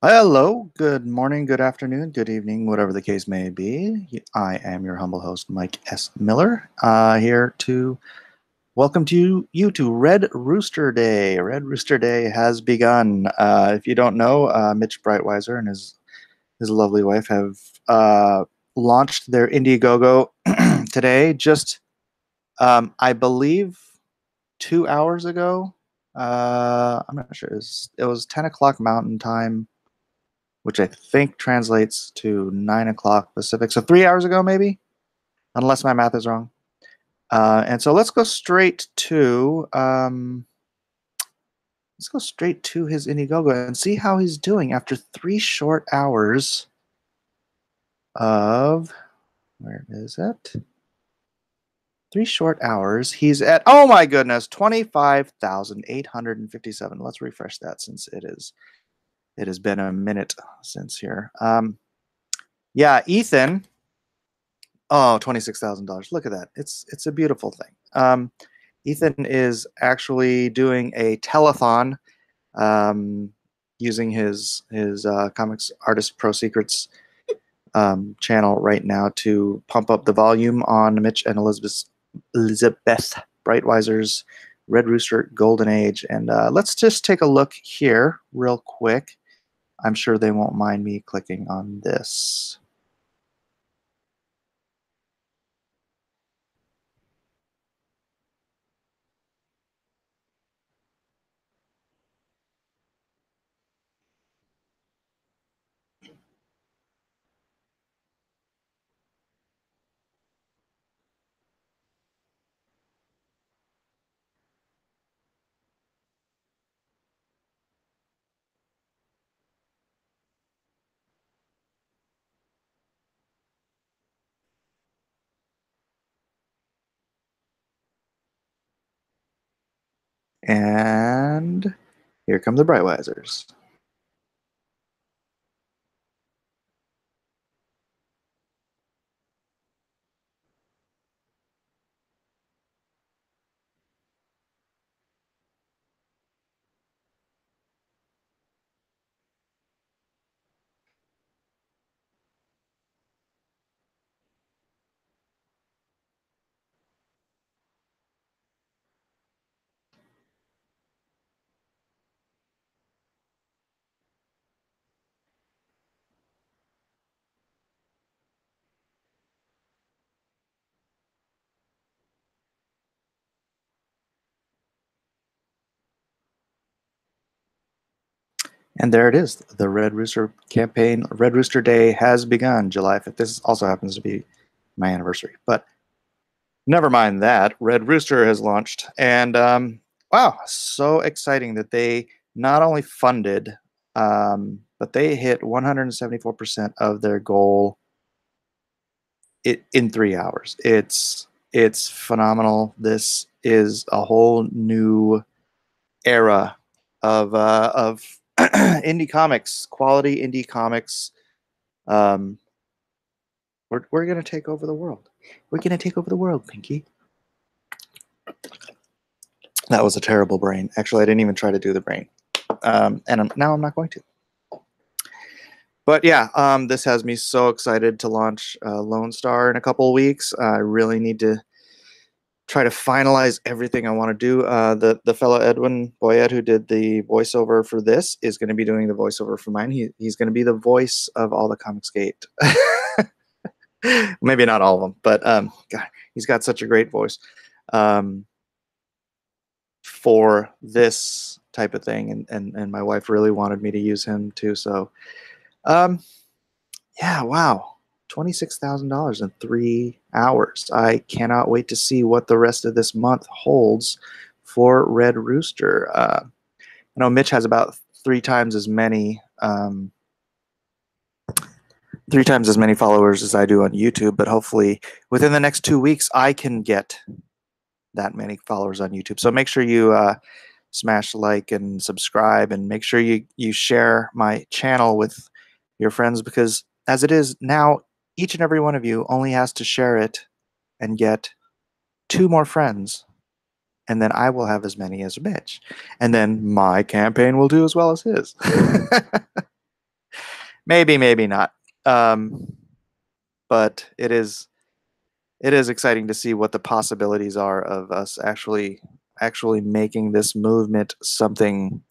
Hello, good morning, good afternoon, good evening, whatever the case may be. I am your humble host, Mike S. Miller, here to welcome you to Red Rooster Day. Red Rooster Day has begun. If you don't know, Mitch Breitweiser and his lovely wife have launched their Indiegogo today, just I believe 2 hours ago. I'm not sure. It was 10 o'clock Mountain Time, which I think translates to 9 o'clock Pacific. So 3 hours ago, maybe, unless my math is wrong. And so let's go straight to his Indiegogo and see how he's doing after 3 short hours of, where is it? 3 short hours. He's at, oh my goodness, 25,857. Let's refresh that since it has been a minute since here. Yeah, Ethan. Oh, $26,000. Look at that. It's a beautiful thing. Ethan is actually doing a telethon using his Comics Artist Pro Secrets channel right now to pump up the volume on Mitch and Elizabeth Breitweiser's Red Rooster Golden Age. And let's just take a look here real quick. I'm sure they won't mind me clicking on this. And here come the Brightwisers. And there it is. The Red Rooster campaign, Red Rooster Day has begun, July 5th. This also happens to be my anniversary. But never mind that. Red Rooster has launched. And wow, so exciting that they not only funded, but they hit 174% of their goal in 3 hours. It's phenomenal. This is a whole new era of indie comics, quality indie comics. We're gonna take over the world. We're gonna take over the world, Pinky. That was a terrible brain. Actually, I didn't even try to do the brain, and now I'm not going to. But yeah, this has me so excited to launch Lone Star in a couple of weeks. I really need to try to finalize everything I want to do. The fellow Edwin Boyette who did the voiceover for this is going to be doing the voiceover for mine. He's going to be the voice of all the Comicsgate. Maybe not all of them, but God, he's got such a great voice for this type of thing, and my wife really wanted me to use him too. So, yeah, wow, $26,000 in 3 hours. I cannot wait to see what the rest of this month holds for Red Rooster. I know Mitch has about three times as many followers as I do on YouTube, but hopefully within the next 2 weeks I can get that many followers on YouTube. So make sure you smash like and subscribe, and make sure you share my channel with your friends, because as it is now, each and every one of you only has to share it and get 2 more friends, and then I will have as many as Mitch, and then my campaign will do as well as his. Maybe, maybe not. But it is exciting to see what the possibilities are of us actually making this movement something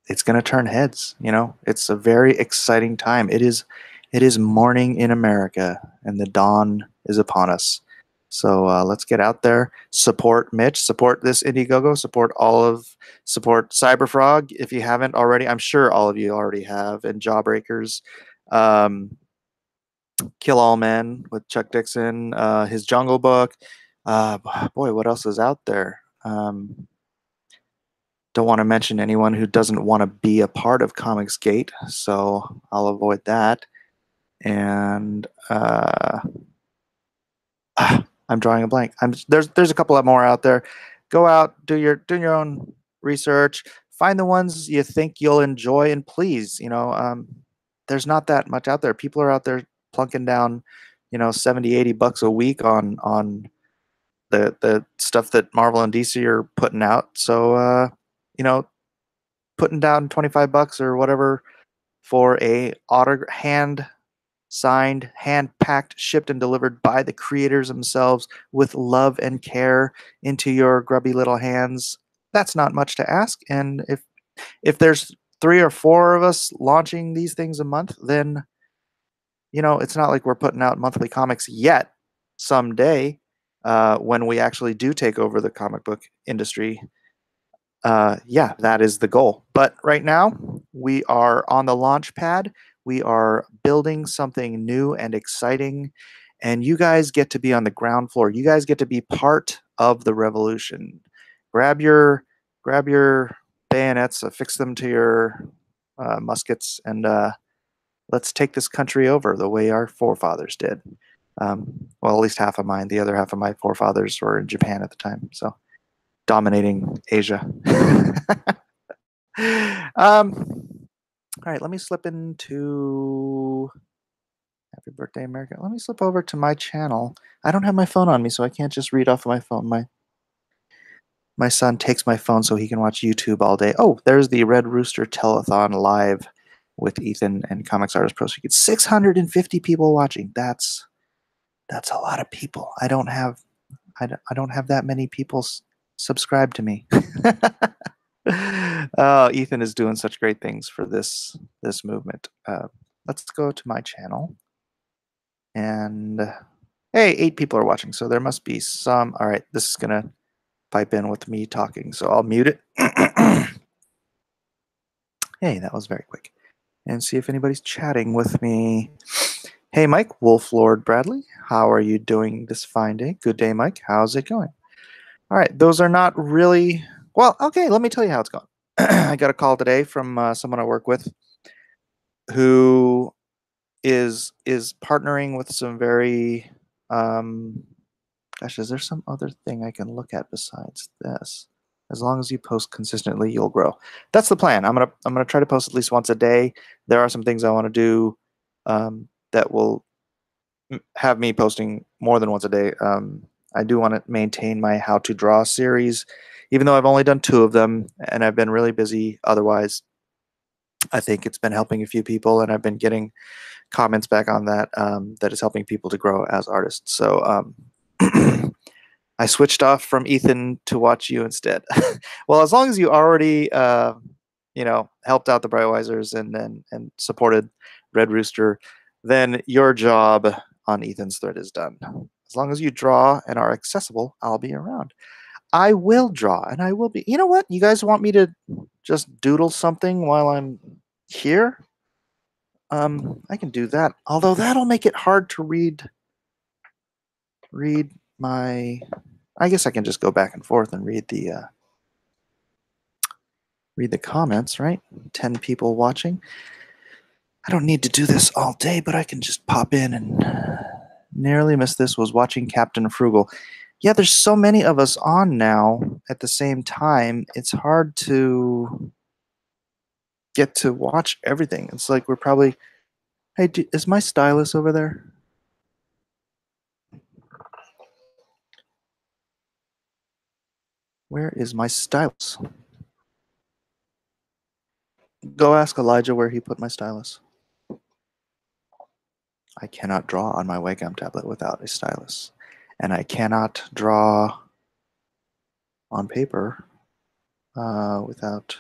it's going to turn heads. It's a very exciting time. It is morning in America, and the dawn is upon us. So let's get out there, support Mitch, support this Indiegogo, support Cyberfrog if you haven't already. I'm sure all of you already have, and Jawbreakers, um, Kill All Men with Chuck Dixon, his Jungle Book. Uh, Boy, what else is out there? Don't want to mention anyone who doesn't want to be a part of Comicsgate, so I'll avoid that. And I'm drawing a blank. There's a couple of more out there. Go out, do your own research, find the ones you think you'll enjoy, and please, there's not that much out there. People are out there plunking down, 70, $80 a week on the stuff that Marvel and DC are putting out. So you know, putting down $25 or whatever for a hand signed, hand packed, shipped, and delivered by the creators themselves with love and care into your grubby little hands. That's not much to ask. And if there's 3 or 4 of us launching these things a month, then it's not like we're putting out monthly comics yet. Someday, when we actually do take over the comic book industry, yeah, that is the goal. But right now, we are on the launch pad. We are building something new and exciting, and you guys get to be on the ground floor. You guys get to be part of the revolution. Grab your bayonets, affix them to your muskets, and let's take this country over the way our forefathers did. Well, at least half of mine. The other half of my forefathers were in Japan at the time, so dominating Asia. All right, let me slip into Happy Birthday America. Let me slip over to my channel. I don't have my phone on me, so I can't just read off of my phone. My son takes my phone so he can watch YouTube all day. Oh, there's the Red Rooster Telethon live with Ethan and Comics Artist Pro Secret. 650 people watching. That's a lot of people. I don't have that many people subscribe to me. Oh, Ethan is doing such great things for this movement. Let's go to my channel, and hey, 8 people are watching, so there must be some. All right, this is gonna pipe in with me talking, so I'll mute it. Hey, that was very quick. And see if anybody's chatting with me. Hey, Mike, Wolf Lord Bradley, how are you doing this fine day? Good day, Mike. How's it going? All right, those are not really well. Okay, let me tell you how it's going. I got a call today from someone I work with who is partnering with some very gosh, is there some other thing I can look at besides this? As long as you post consistently, you'll grow. That's the plan. I'm gonna try to post at least once a day. There are some things I want to do that will have me posting more than once a day. I do want to maintain my how to draw series, even though I've only done 2 of them and I've been really busy otherwise. I think it's been helping a few people, and I've been getting comments back on that that is helping people to grow as artists. So I switched off from Ethan to watch you instead. Well, as long as you already helped out the Brightwisers and supported Red Rooster, then your job on Ethan's thread is done. As long as you draw and are accessible, I'll be around. I will draw and I will be. You know what? You guys want me to just doodle something while I'm here? I can do that. Although that'll make it hard to read my. I guess I can just go back and forth and read the comments, right? 10 people watching. I don't need to do this all day, but I can just pop in and nearly missed this. Was watching Captain Frugal. Yeah, there's so many of us on now at the same time. It's hard to get to watch everything. It's like we're probably. Hey, is my stylus over there? Where is my stylus? Go ask Elijah where he put my stylus. I cannot draw on my webcam tablet without a stylus. And I cannot draw on paper without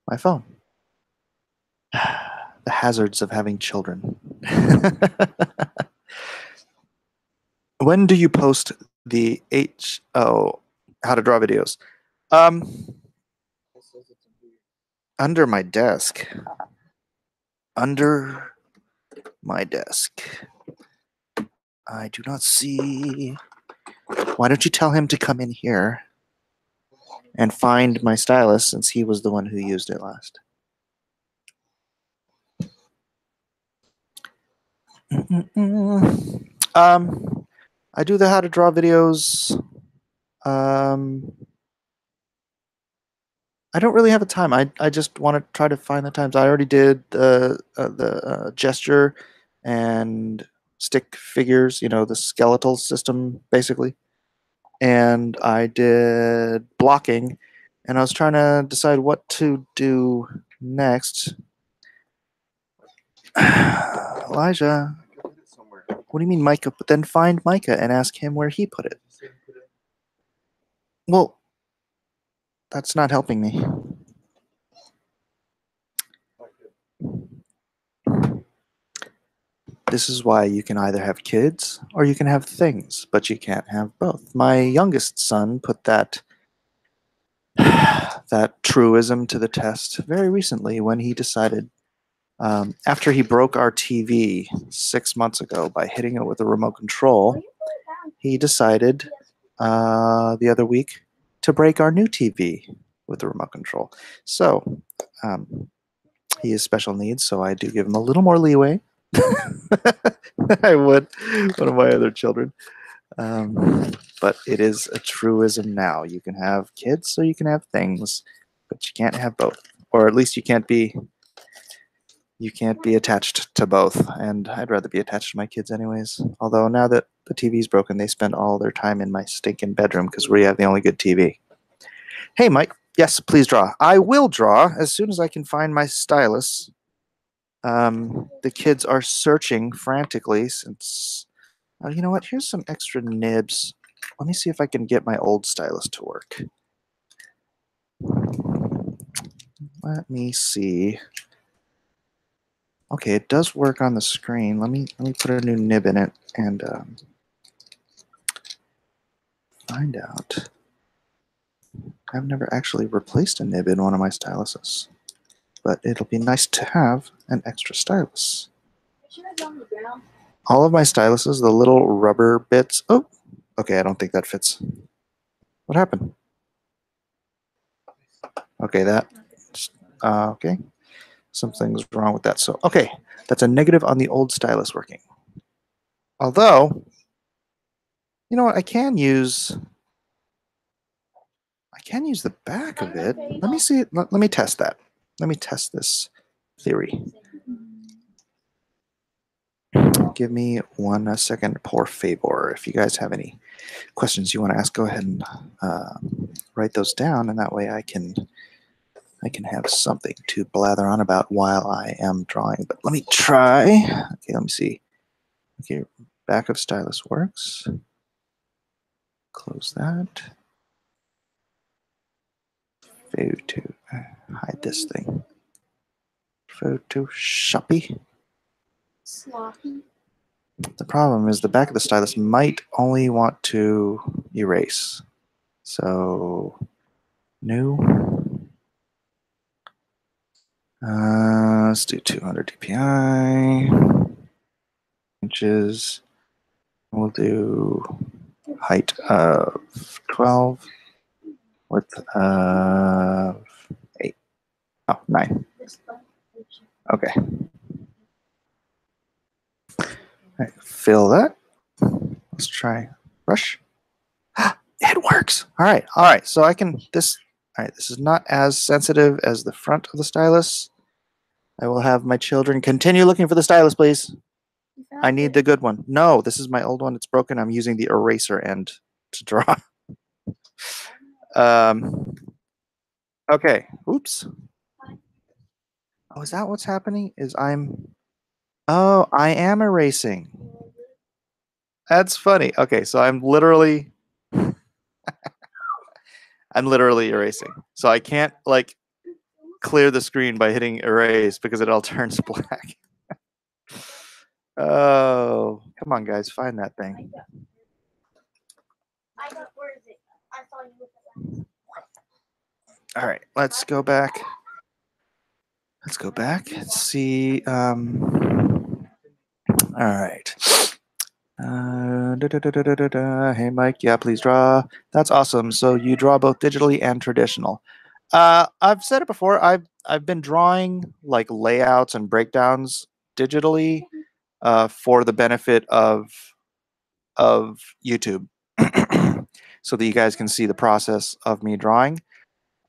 my phone. The hazards of having children. When do you post the how to draw videos? Under my desk. Under my desk. I do not see. Why don't you tell him to come in here and find my stylus, since he was the one who used it last? I do the how to draw videos. I don't really have a time. I just want to try to find the times. I already did the gesture and stick figures, the skeletal system, basically. And I did blocking, and I was trying to decide what to do next. Elijah, what do you mean Micah? But then find Micah and ask him where he put it. Well, that's not helping me. This is why you can either have kids or you can have things, but you can't have both. My youngest son put that truism to the test very recently when he decided, after he broke our TV 6 months ago by hitting it with a remote control, he decided the other week to break our new TV with the remote control. So he has special needs, so I do give him a little more leeway than I would one of my other children. But it is a truism now. You can have kids or you can have things, but you can't have both. Or at least you can't be attached to both. And I'd rather be attached to my kids anyways. Although now that the TV's broken, they spend all their time in my stinking bedroom because we have the only good TV. Hey, Mike. Yes, please draw. I will draw as soon as I can find my stylus. The kids are searching frantically since... you know what? Here's some extra nibs. Let me see if I can get my old stylus to work. Let me see. Okay, it does work on the screen. Let me put a new nib in it and find out. I've never actually replaced a nib in one of my styluses, but it'll be nice to have an extra stylus. All of my styluses, the little rubber bits. Oh, okay, I don't think that fits. What happened? Okay, okay. Something's wrong with that. So, okay, that's a negative on the old stylus working. Although, you know what? I can use the back of it. Let me see. Let me test that. Let me test this theory. Give me 1 second, por favor. If you guys have any questions you want to ask, go ahead and write those down, and that way I can have something to blather on about while I am drawing. But let me try. Okay, let me see. Okay, back of stylus works. Close that. Photo. Hide this thing. Photoshoppy. Sloppy. The problem is the back of the stylus might only want to erase. So, new. Let's do 200 dpi. Inches. We'll do height of 12. Width of 8. Oh, 9. Okay. All right, fill that. Let's try brush. It works. All right. So I can this. All right. This is not as sensitive as the front of the stylus. I will have my children continue looking for the stylus, please. I need the good one. No, this is my old one. It's broken. I'm using the eraser end to draw. Okay. Oops. Oh, is that what's happening? Oh, I am erasing. That's funny. Okay, so I'm literally erasing. So I can't like clear the screen by hitting erase because it all turns black. Oh, come on, guys, find that thing. Where is it? I saw you with the All right, let's go back. Let's go back. Let's see. All right. Hey, Mike. Yeah, please draw. That's awesome. So you draw both digitally and traditional. I've said it before. I've been drawing like layouts and breakdowns digitally for the benefit of YouTube, so that you guys can see the process of me drawing.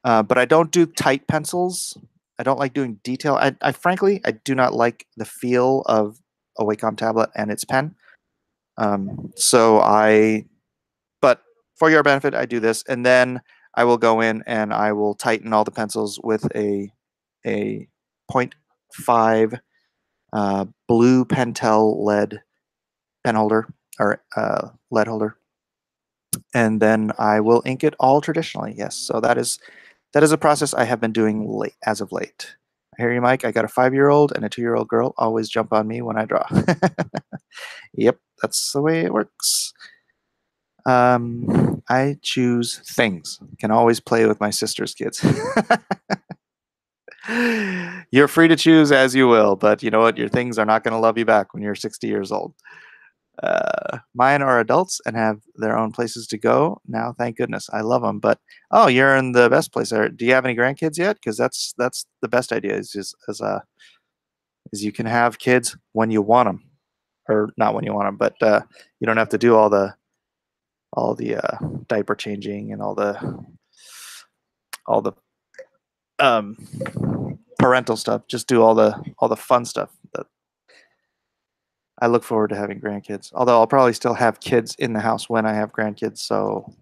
But I don't do tight pencils. I don't like doing detail. I frankly I do not like the feel of a Wacom tablet and its pen. So but for your benefit, I do this, and then I will go in and I will tighten all the pencils with a point 0.5 blue Pentel lead pen holder or lead holder, and then I will ink it all traditionally. Yes, so that is a process I have been doing late as of late. I hear you, Mike. I got a 5-year-old and a 2-year-old girl. Always jump on me when I draw. Yep, that's the way it works. I choose things. Can always play with my sister's kids. You're free to choose as you will, but you know what? Your things are not going to love you back when you're 60 years old. Mine are adults and have their own places to go now. Thank goodness, I love them. But oh, you're in the best place. Do you have any grandkids yet? Because that's the best idea. Is you can have kids when you want them, or not when you want them, but you don't have to do all the diaper changing and all the um, parental stuff. Just do all the fun stuff. That I look forward to having grandkids. Although I'll probably still have kids in the house when I have grandkids, so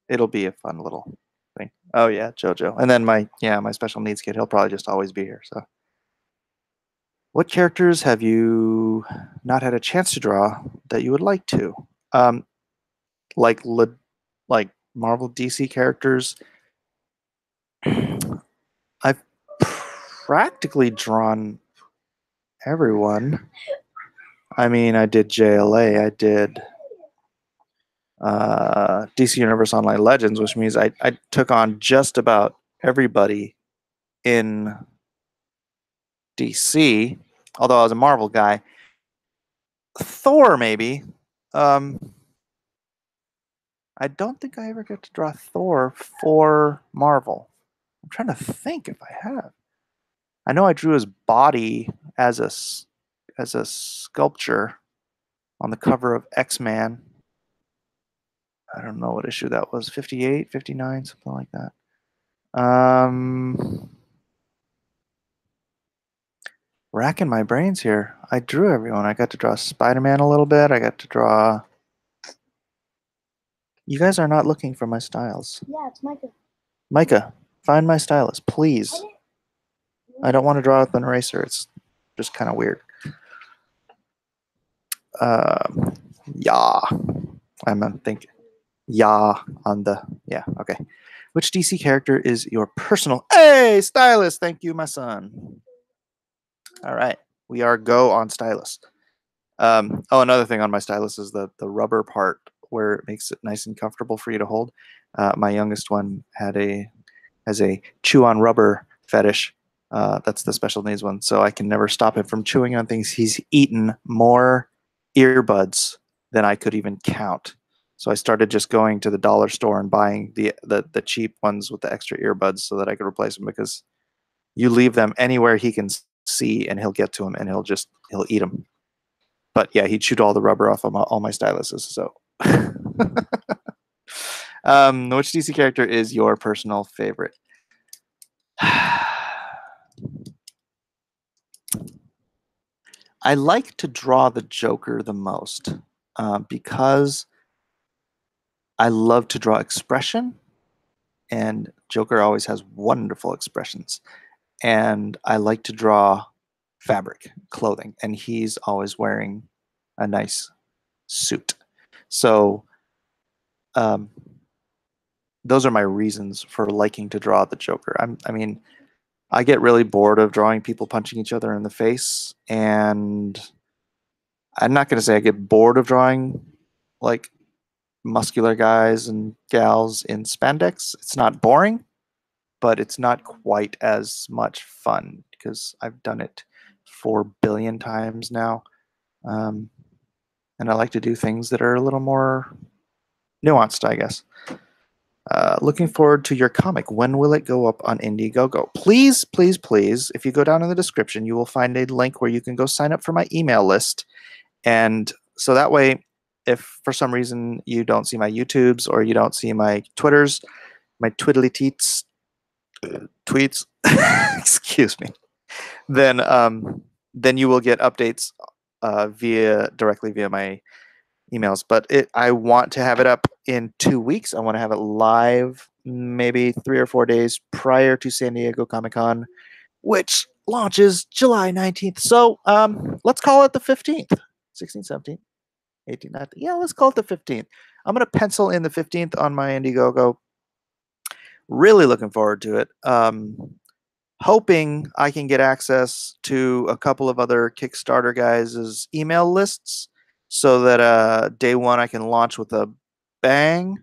it'll be a fun little thing. Oh yeah, JoJo, and then my special needs kid. He'll probably just always be here. So, what characters have you not had a chance to draw that you would like to? Um, like like Marvel DC characters. I've practically drawn everyone. I mean, I did JLA, I did DC Universe Online Legends, which means I took on just about everybody in DC, although I was a Marvel guy. Thor, maybe. Um, I don't think I ever get to draw Thor for Marvel. I'm trying to think if I have. I know I drew his body as a sculpture on the cover of X-Man. I don't know what issue that was, 58, 59, something like that. Racking my brains here. I drew everyone. I got to draw Spider-Man a little bit. I got to draw... You guys are not looking for my styles. Yeah, it's Micah. Micah, find my stylus, please. I don't want to draw with an eraser. It's just kind of weird. Yeah. I'm thinking. Yeah on the... Yeah, okay. Which DC character is your personal... Hey, stylus! Thank you, my son. All right. We are go on stylus. Another thing on my stylus is the rubber part where it makes it nice and comfortable for you to hold. My youngest one has a chew on rubber fetish. That's the special needs one, so I can never stop him from chewing on things. He's eaten more earbuds than I could even count. So I started just going to the dollar store and buying the cheap ones with the extra earbuds so that I could replace them, because you leave them anywhere he can see and he'll get to them and he'll eat them. But yeah, he chewed all the rubber off of all my styluses. So, which DC character is your personal favorite? I like to draw the Joker the most because I love to draw expression, and Joker always has wonderful expressions. and I like to draw fabric, clothing, and he's always wearing a nice suit. So those are my reasons for liking to draw the Joker. I mean, I get really bored of drawing people punching each other in the face, and I'm not going to say I get bored of drawing like muscular guys and gals in spandex. It's not boring, but it's not quite as much fun because I've done it 4 billion times now. And I like to do things that are a little more nuanced, I guess. Looking forward to your comic. When will it go up on Indiegogo? Please, please, please, if you go down in the description, you will find a link where you can go sign up for my email list. And so that way, if for some reason you don't see my YouTubes or you don't see my Twitters, my twiddly tweets, excuse me, then you will get updates directly via my emails. But I want to have it up in 2 weeks. I want to have it live maybe 3 or 4 days prior to San Diego Comic-Con, which launches July 19th. So let's call it the 15th, 16th, 17th, 18th, 19th. Yeah, let's call it the 15th. I'm going to pencil in the 15th on my Indiegogo. Really looking forward to it. Hoping I can get access to a couple of other Kickstarter guys' email lists so that day one I can launch with a bang.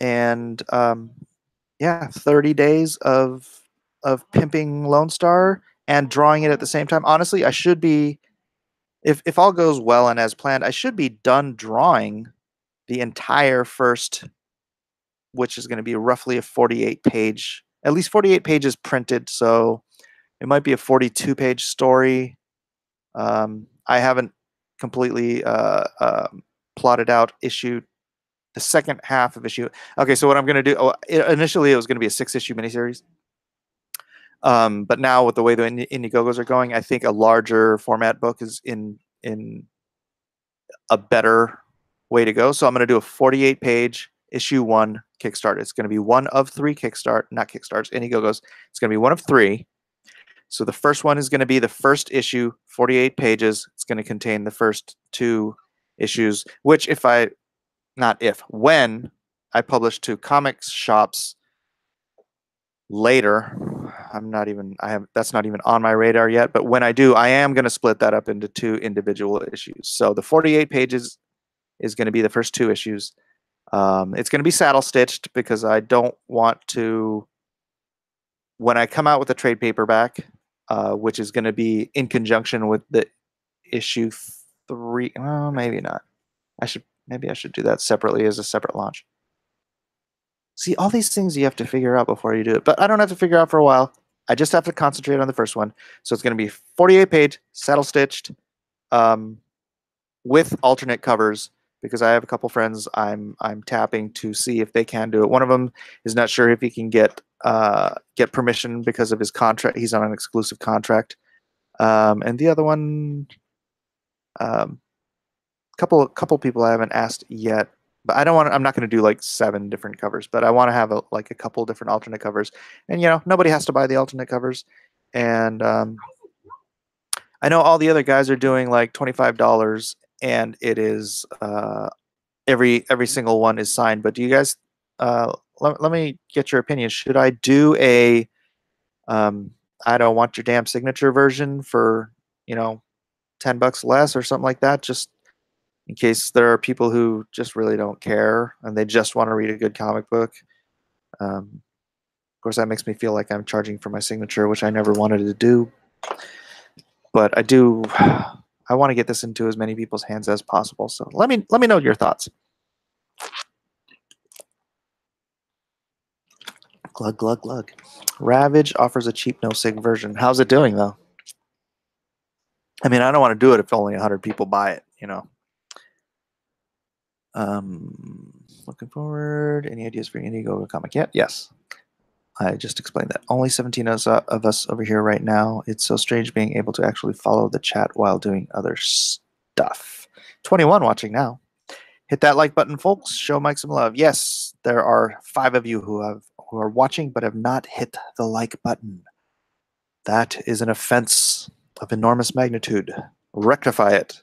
And yeah, 30 days of pimping Lone Star and drawing it at the same time. Honestly, I should be, if all goes well and as planned, I should be done drawing the entire first, which is going to be roughly a 48-page, at least 48 pages printed. So it might be a 42-page story. I haven't completely plotted out the second half of issue. Okay, so what I'm going to do, initially it was going to be a 6-issue miniseries. But now with the way the Indiegogos are going, I think a larger format book is in a better way to go. So I'm going to do a 48-page issue 1 Kickstarter. It's going to be one of 3 Indiegogos. It's going to be one of 3. So the first one is going to be the first issue, 48 pages. It's going to contain the first 2 issues, which when I publish to comics shops later, that's not even on my radar yet, but when I do, I am going to split that up into 2 individual issues. So the 48 pages is going to be the first 2 issues. It's going to be saddle stitched because I don't want to, when I come out with a trade paperback, which is going to be in conjunction with the issue 3. Oh, maybe not. Maybe I should do that separately as a separate launch. See, all these things you have to figure out before you do it, but I don't have to figure out for a while. I just have to concentrate on the first one. So it's going to be 48-page, saddle stitched, with alternate covers, because I have a couple friends I'm tapping to see if they can do it. One of them is not sure if he can get permission because of his contract. He's on an exclusive contract, and the other one, couple people I haven't asked yet. But I'm not going to do like 7 different covers, but I want to have a couple different alternate covers, and nobody has to buy the alternate covers, and I know all the other guys are doing like $25, and it is every single one is signed. But do you guys? Let me get your opinion. Should I do a I don't want your damn signature version for $10 less or something like that, just in case there are people who just really don't care and they just want to read a good comic book. Of course, that makes me feel like I'm charging for my signature, which I never wanted to do. But I do. I want to get this into as many people's hands as possible. So let me know your thoughts. Glug glug glug. Ravage offers a cheap no-sig version. How's it doing though? I mean, I don't want to do it if only 100 people buy it. Looking forward. Any ideas for Indiegogo comic yet? Yes. I just explained that. Only 17 of us over here right now. It's so strange being able to actually follow the chat while doing other stuff. 21 watching now. Hit that like button, folks. Show Mike some love. Yes, there are 5 of you who are watching but have not hit the like button. That is an offense of enormous magnitude. Rectify it.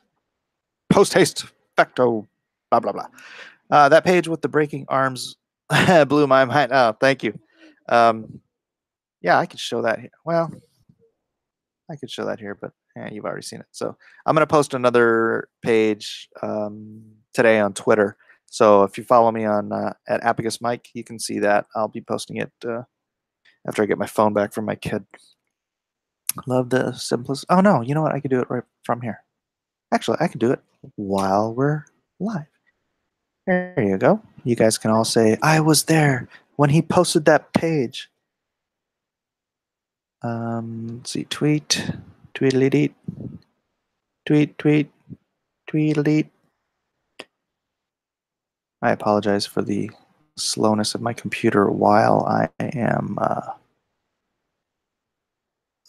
Post haste, facto, blah, blah, blah. That page with the breaking arms blew my mind. Oh, thank you. Yeah, I could show that. Well, I could show that here, but you've already seen it. So I'm going to post another page today on Twitter. So if you follow me on at Apicus Mike, you can see that. I'll be posting it after I get my phone back from my kid. Love the simplest. Oh, no, you know what? I could do it right from here. Actually, I could do it while we're live. There you go. You guys can all say, I was there when he posted that page. Let's see, tweet, tweedledee, tweet, tweedledee. I apologize for the slowness of my computer while I am,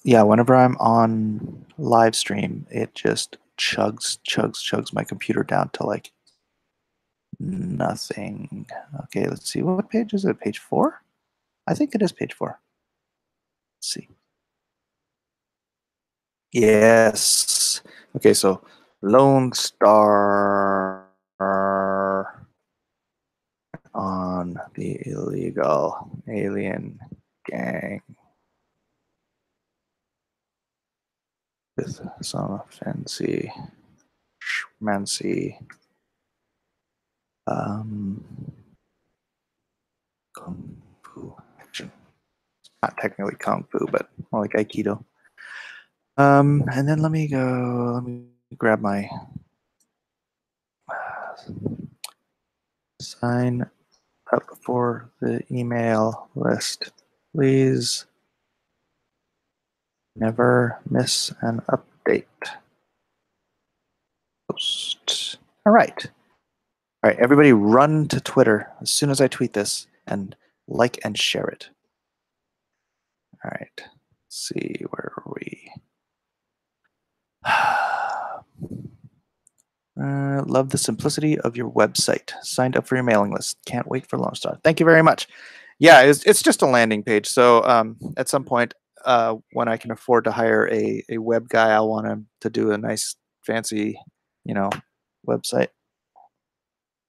yeah, whenever I'm on live stream, it just chugs my computer down to like nothing. Okay, let's see. What page is it? Page 4? I think it is page 4. Let's see. Yes. Okay, so Lone Star on the illegal alien gang with some fancy schmancy kung fu action. Not technically kung fu, but more like aikido. And then let me grab my sign up for the email list. Please never miss an update. Post. All right. All right, everybody run to Twitter as soon as I tweet this and like and share it. All right. Let's see, where are we? Love the simplicity of your website. Signed up for your mailing list. Can't wait for LONESTAR. Thank you very much. Yeah, it's just a landing page. So at some point, when I can afford to hire a web guy, I'll want him to do a nice, fancy, website.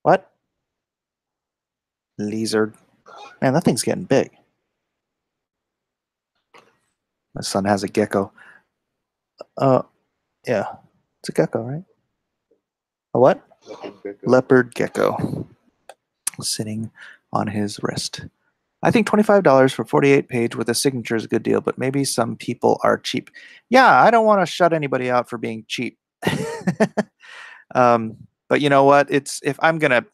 What? Lizard. Man, that thing's getting big. My son has a gecko. Yeah, it's a gecko, right? A what? Leopard gecko sitting on his wrist. I think $25 for 48 page with a signature is a good deal, but maybe some people are cheap. Yeah, I don't want to shut anybody out for being cheap. But you know what? If I'm gonna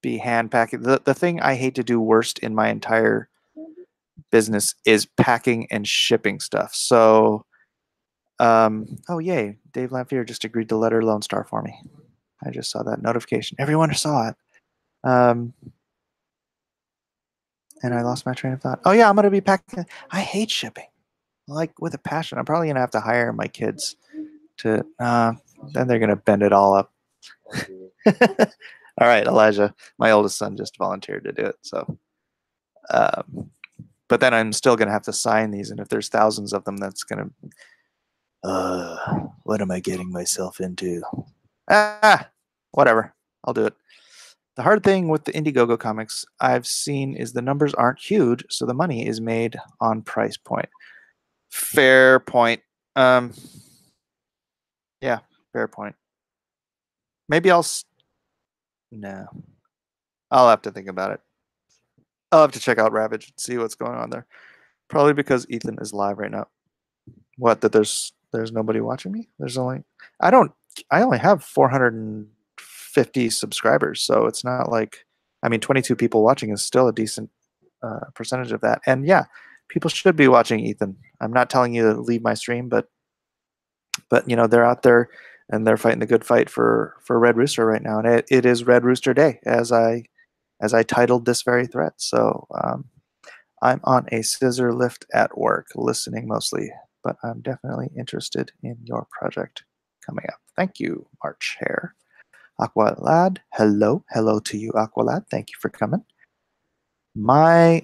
be hand packing, the thing I hate to do worst in my entire business is packing and shipping stuff. So, oh yay, Dave Lamphere just agreed to letter LONESTAR for me. I just saw that notification. Everyone saw it. And I lost my train of thought. Oh yeah, I'm gonna be packing. I hate shipping, like with a passion. I'm probably gonna have to hire my kids to. Then they're gonna bend it all up. All right, Elijah, my oldest son just volunteered to do it. So, but then I'm still gonna have to sign these, and if there's thousands of them, that's gonna. What am I getting myself into? Whatever. I'll do it. The hard thing with the Indiegogo comics I've seen is the numbers aren't huge, so the money is made on price point. Fair point. Yeah, fair point. Maybe no. I'll have to think about it. I'll have to check out Ravage and see what's going on there. Probably because Ethan is live right now. What? That there's nobody watching me? I only have 450 subscribers, so it's not like 22 people watching is still a decent percentage of that. And yeah, people should be watching Ethan. I'm not telling you to leave my stream, but they're out there and they're fighting the good fight for Red Rooster right now, and it is Red Rooster Day as I titled this very thread. So I'm on a scissor lift at work, listening mostly, but I'm definitely interested in your project coming up. Thank you, March Hare. Aqualad, hello to you, Aqualad. Thank you for coming. Meyer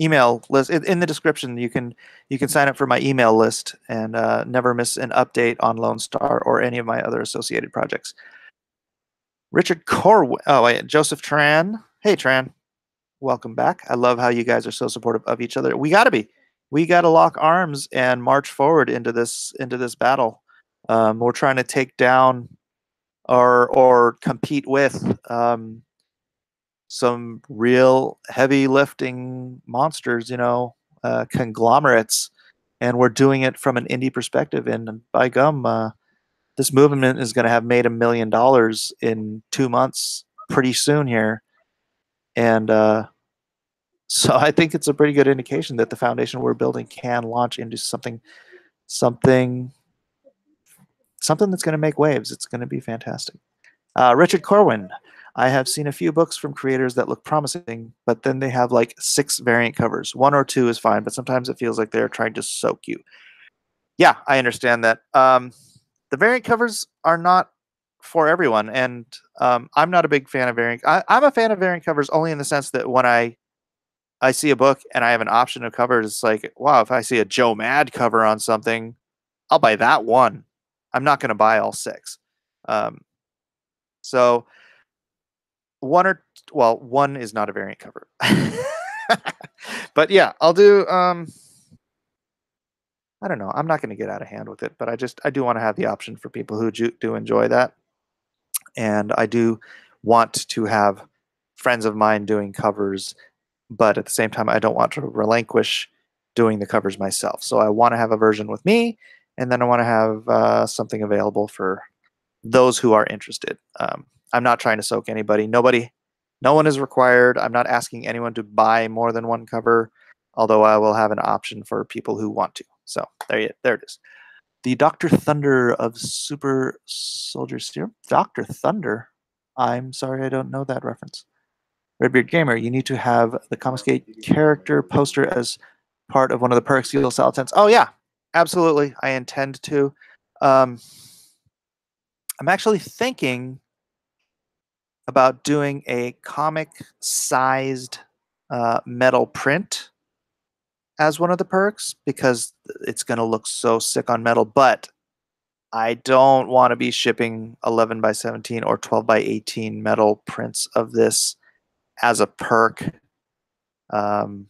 email list in the description. You can sign up for my email list and never miss an update on Lone Star or any of my other associated projects. Richard Corwin. Oh, wait, Joseph Tran. Hey, Tran. Welcome back. I love how you guys are so supportive of each other. We got to be. We got to lock arms and march forward into this battle. We're trying to take down or compete with some real heavy lifting monsters, conglomerates, and we're doing it from an indie perspective. And by gum, this movement is going to have made $1 million in 2 months pretty soon here, and so I think it's a pretty good indication that the foundation we're building can launch into something that's going to make waves. It's going to be fantastic. Richard Corwin. I have seen a few books from creators that look promising, but then they have like 6 variant covers. 1 or 2 is fine, but sometimes it feels like they're trying to soak you. Yeah, I understand that. The variant covers are not for everyone, and I'm not a big fan of variant. I'm a fan of variant covers only in the sense that when I see a book and I have an option of covers, it's like, wow, if I see a Joe Mad cover on something, I'll buy that one. I'm not going to buy all 6. So one is not a variant cover. But yeah, I'll do I don't know. I'm not going to get out of hand with it, but I do want to have the option for people who do enjoy that. And I do want to have friends of mine doing covers, but at the same time I don't want to relinquish doing the covers myself. So I want to have a version with me, and then I want to have something available for those who are interested. I'm not trying to soak anybody. No one is required. I'm not asking anyone to buy more than one cover, although I will have an option for people who want to. So there it is. The Dr. Thunder of Super Soldier Serum. Dr. Thunder? I'm sorry, I don't know that reference. Redbeard Gamer, you need to have the Comicsgate character poster as part of one of the perks you'll sell tents. Oh yeah, absolutely. I intend to. I'm actually thinking about doing a comic-sized metal print as one of the perks because it's going to look so sick on metal, but I don't want to be shipping 11 by 17 or 12 by 18 metal prints of this as a perk. But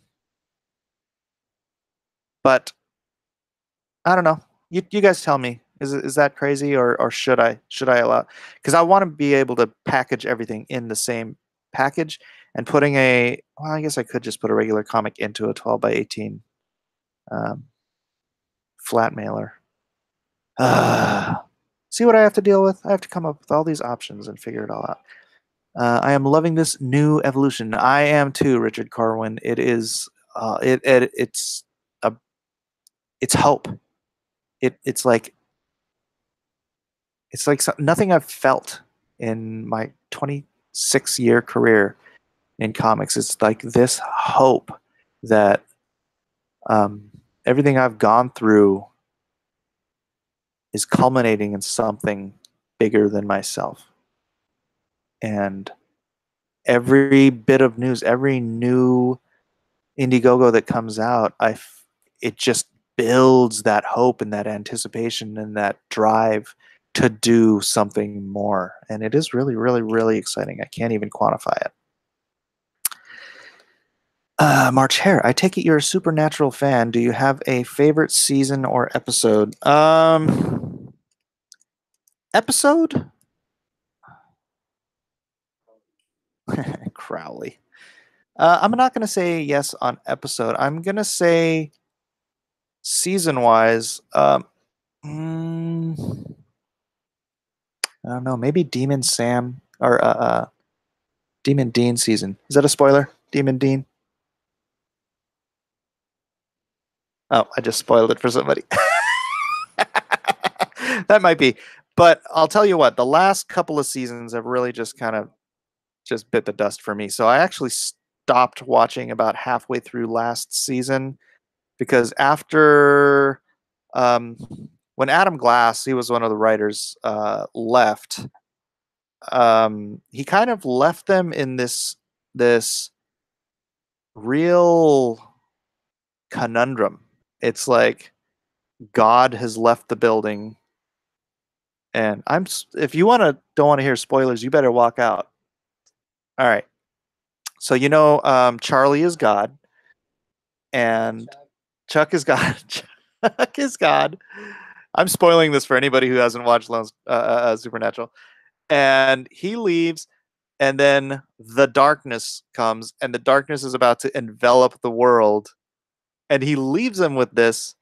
I don't know. You guys tell me. Is that crazy, or should I allow? Because I want to be able to package everything in the same package, and putting I guess I could just put a regular comic into a 12 by 18 flat mailer. See what I have to deal with? I have to come up with all these options and figure it all out. I am loving this new evolution. I am too, Richard Carwin. It is it's hope. It's like nothing I've felt in my 26-year career in comics. It's like this hope that everything I've gone through is culminating in something bigger than myself. And every bit of news, every new Indiegogo that comes out, it just builds that hope and that anticipation and that drive to do something more. And it is really, really, really exciting. I can't even quantify it. March Hare, I take it you're a Supernatural fan. Do you have a favorite season or episode? Episode? Crowley. I'm not going to say yes on episode. I'm going to say season-wise. I don't know. Maybe Demon Sam or Demon Dean season. Is that a spoiler? Demon Dean? Oh, I just spoiled it for somebody. That might be. But I'll tell you what, the last couple of seasons have really just kind of just bit the dust for me. So I actually stopped watching about halfway through last season because after when Adam Glass, he was one of the writers, left, he kind of left them in this real conundrum. It's like God has left the building, and if you don't want to hear spoilers, you better walk out. All right. So Charlie is God, and Chuck is God. Chuck is God. I'm spoiling this for anybody who hasn't watched Supernatural. And he leaves, and then the darkness comes, and the darkness is about to envelop the world. And he leaves them with this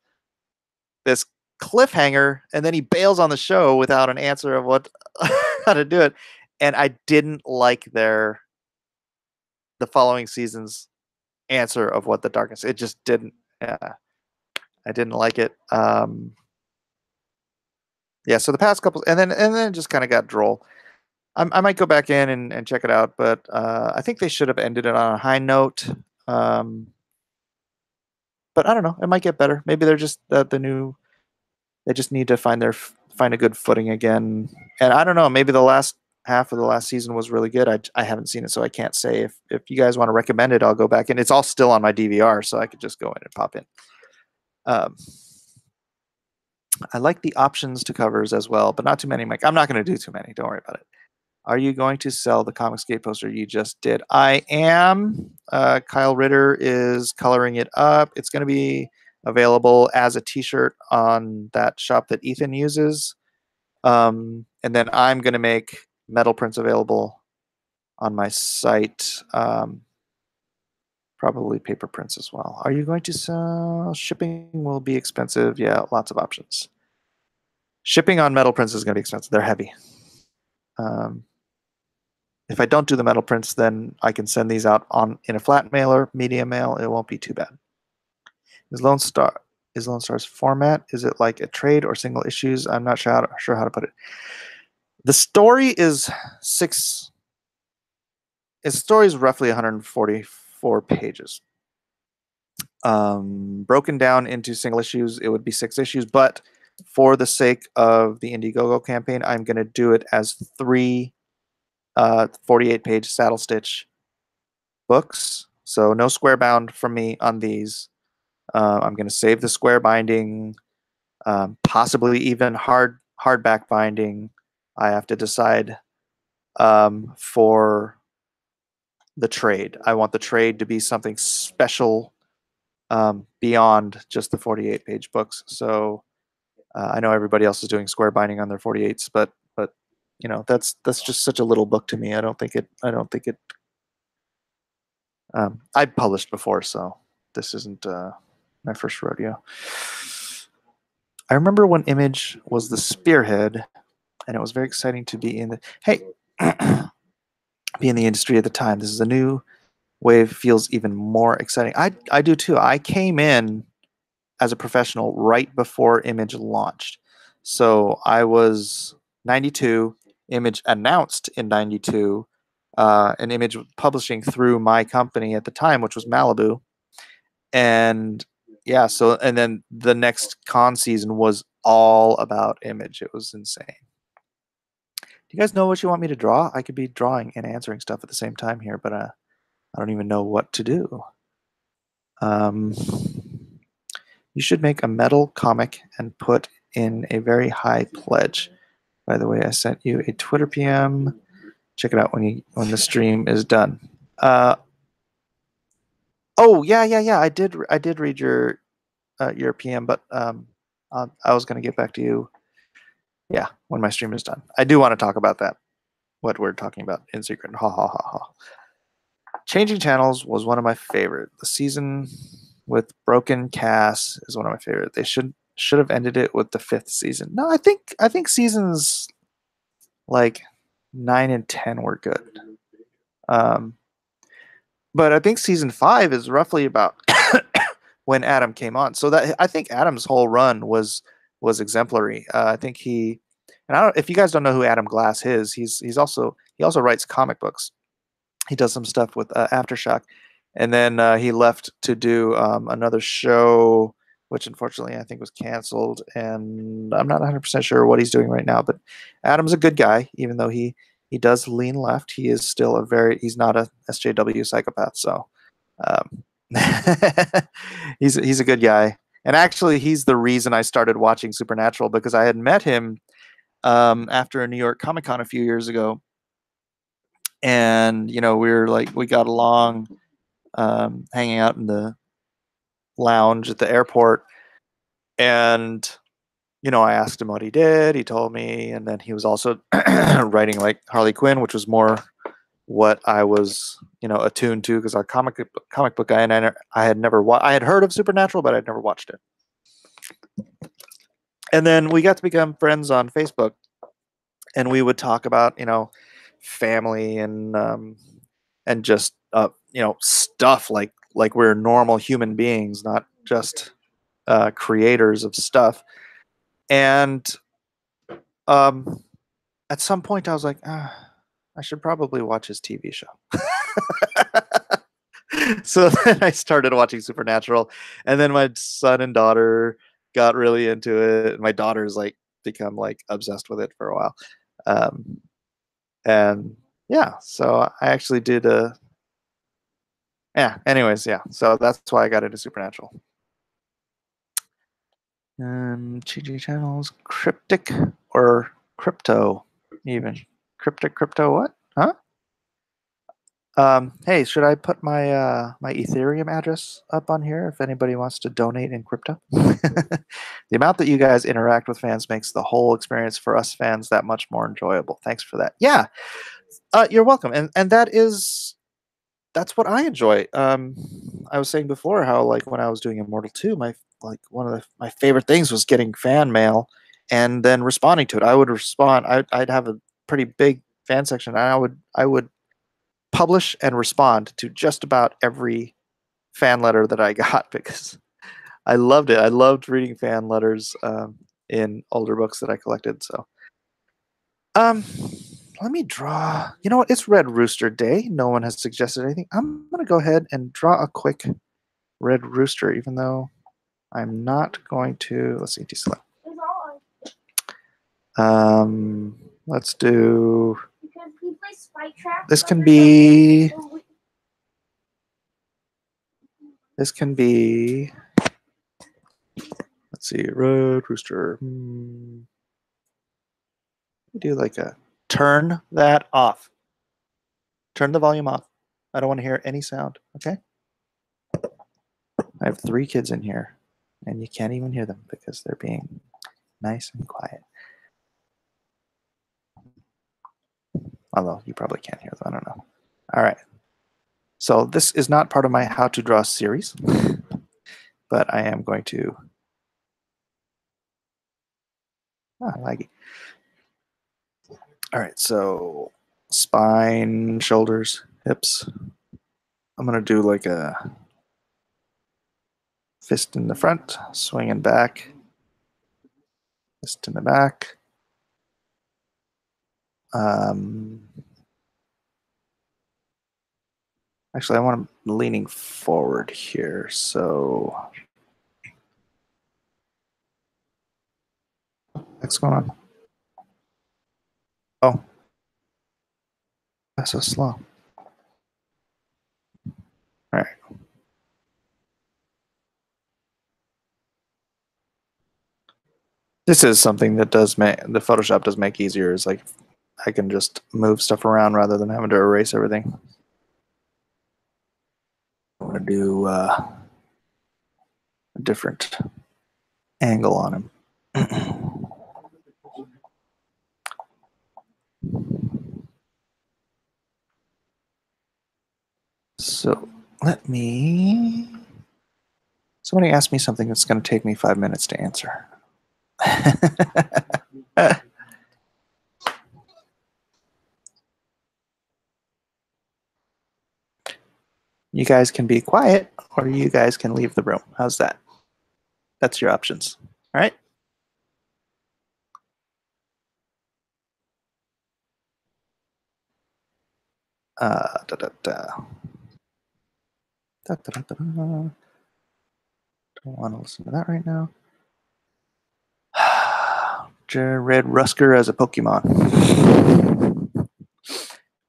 cliffhanger, and then he bails on the show without an answer of what how to do it. And I didn't like the following season's answer of what the darkness. It just didn't. Yeah, I didn't like it. Yeah, so the past couple, and then it just kind of got droll. I might go back in and check it out, but I think they should have ended it on a high note. But I don't know. It might get better. Maybe they're just the new. They just need to find a good footing again. And I don't know. Maybe the last half of the last season was really good. I haven't seen it, so I can't say. If you guys want to recommend it, I'll go back in. It's all still on my DVR, so I could just go in and pop in. I like the options to covers as well, but not too many, Mike. I'm not going to do too many. Don't worry about it. Are you going to sell the Comicsgate poster you just did? I am. Kyle Ritter is coloring it up. It's going to be available as a t-shirt on that shop that Ethan uses. And then I'm going to make metal prints available on my site. Probably paper prints as well. Are you going to sell? Shipping will be expensive. Yeah, lots of options. Shipping on metal prints is going to be expensive. They're heavy. If I don't do the metal prints, then I can send these out in a flat mailer, medium mail. It won't be too bad. Is LONESTAR's format? Is it like a trade or single issues? I'm not sure how to put it. The story is roughly 144 pages. Broken down into single issues, it would be 6 issues, but for the sake of the Indiegogo campaign, I'm going to do it as 3 48-page saddle stitch books. So no square bound from me on these. I'm going to save the square binding, possibly even hardback binding. I have to decide for the trade. I want the trade to be something special beyond just the 48-page books. So I know everybody else is doing square binding on their 48s, but that's just such a little book to me. I don't think it. I published before, so this isn't my first rodeo. I remember when Image was the spearhead, and it was very exciting to be in the be in the industry at the time. This is a new wave, feels even more exciting. I do too. I came in as a professional right before Image launched, so I was 92. Image announced in 92. An Image publishing through my company at the time, which was Malibu. And yeah, and then the next con season was all about Image. It was insane. Do you guys know what you want me to draw? I could be drawing and answering stuff at the same time here, but I don't even know what to do. You should make a metal comic and put in a very high pledge. By the way, I sent you a Twitter PM. Check it out when the stream is done. Oh yeah. I did read your PM, but I was going to get back to you. Yeah, when my stream is done. I do want to talk about that. What we're talking about in secret. Ha ha ha ha. Changing Channels was one of my favorite. The season with Broken Cass is one of my favorite. They should have ended it with the 5th season. No, I think seasons like 9 and 10 were good. But I think season 5 is roughly about when Adam came on. So that I think Adam's whole run was exemplary. I think and I don't, if you guys don't know who Adam Glass is, he also writes comic books. He does some stuff with Aftershock, and then he left to do another show, which unfortunately I think was canceled. And I'm not 100% sure what he's doing right now. But Adam's a good guy, even though he does lean left. He is still he's not a SJW psychopath. So He's a good guy, and actually, he's the reason I started watching Supernatural, because I had met him after a New York Comic Con a few years ago, and we got along, hanging out in the lounge at the airport, and I asked him what he did. He told me, and then he was also writing like Harley Quinn, which was more what I was, attuned to, because our comic book guy, and I had never I had heard of Supernatural, but I'd never watched it. And then we got to become friends on Facebook, and we would talk about, family and just stuff like we're normal human beings, not just creators of stuff. And at some point, I was like, I should probably watch his TV show. So then I started watching Supernatural, and then my son and daughter got really into it. My daughter's like become like obsessed with it for a while. And yeah, so I actually did anyways, yeah. So that's why I got into Supernatural. GG channels, cryptic or crypto, even crypto what? Huh? Hey, should I put my my Ethereum address up on here if anybody wants to donate in crypto? The amount that you guys interact with fans makes the whole experience for us fans that much more enjoyable. Thanks for that. Yeah, you're welcome. And that's what I enjoy. I was saying before how, like, when I was doing Immortal 2, one of my favorite things was getting fan mail and then responding to it. I would respond. I'd have a pretty big fan section, and I would publish and respond to just about every fan letter that I got, because I loved it. I loved reading fan letters in older books that I collected. So, let me draw. You know what? It's Red Rooster Day. No one has suggested anything. I'm gonna go ahead and draw a quick red rooster, even though I'm not going to. Let's see, deselect. Let's do. This can be. This can be. Let's see, red rooster. Do like a turn that off. Turn the volume off. I don't want to hear any sound. Okay. I have 3 kids in here, and you can't even hear them because they're being nice and quiet. Although you probably can't hear them. I don't know. All right. So this is not part of my how to draw series, but I am going to. Laggy. All right. So spine, shoulders, hips. I'm going to do like a fist in the front, swinging back, fist in the back. Actually, I want him leaning forward here, so what's going on? Oh, that's so slow. All right. This is something that the Photoshop does make easier. Is like I can just move stuff around rather than having to erase everything. I'm gonna do a different angle on him. So let me. Somebody asked me something that's going to take me 5 minutes to answer. You guys can be quiet, or you guys can leave the room. How's that? That's your options. All right. Don't want to listen to that right now. Red Rusker as a Pokemon.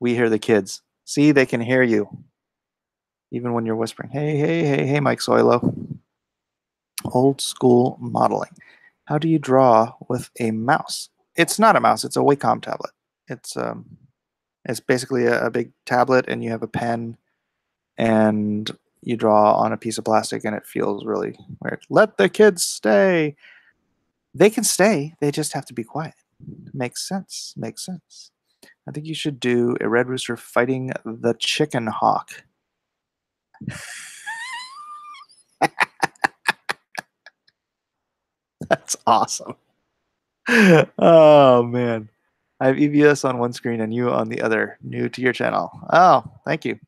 We hear the kids. See, they can hear you. even when you're whispering. Hey, Mike Soilo. Old school modeling. How do you draw with a mouse? It's not a mouse. It's a Wacom tablet. It's basically a big tablet, and you have a pen, and you draw on a piece of plastic, and it feels really weird. Let the kids stay. They can stay. They just have to be quiet. Makes sense. Makes sense. I think you should do a red rooster fighting the chicken hawk. That's awesome. Oh man. I have EVS on one screen and you on the other. New to your channel. Oh, thank you.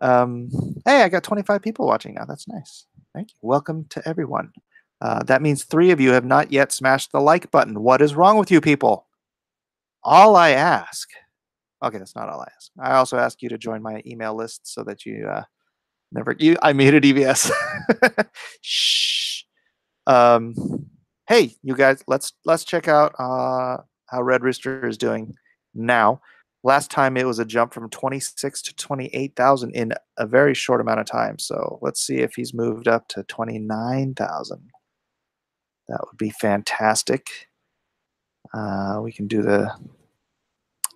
Hey, I got 25 people watching now. That's nice. Thank you. Welcome to everyone. That means 3 of you have not yet smashed the like button. What is wrong with you people? All I ask. Okay, that's not all I ask. I also ask you to join my email list so that you I muted EVS. Shh. Hey, you guys, let's check out how Red Rooster is doing now. Last time it was a jump from 26 to 28,000 in a very short amount of time. So let's see if he's moved up to 29,000. That would be fantastic. We can do the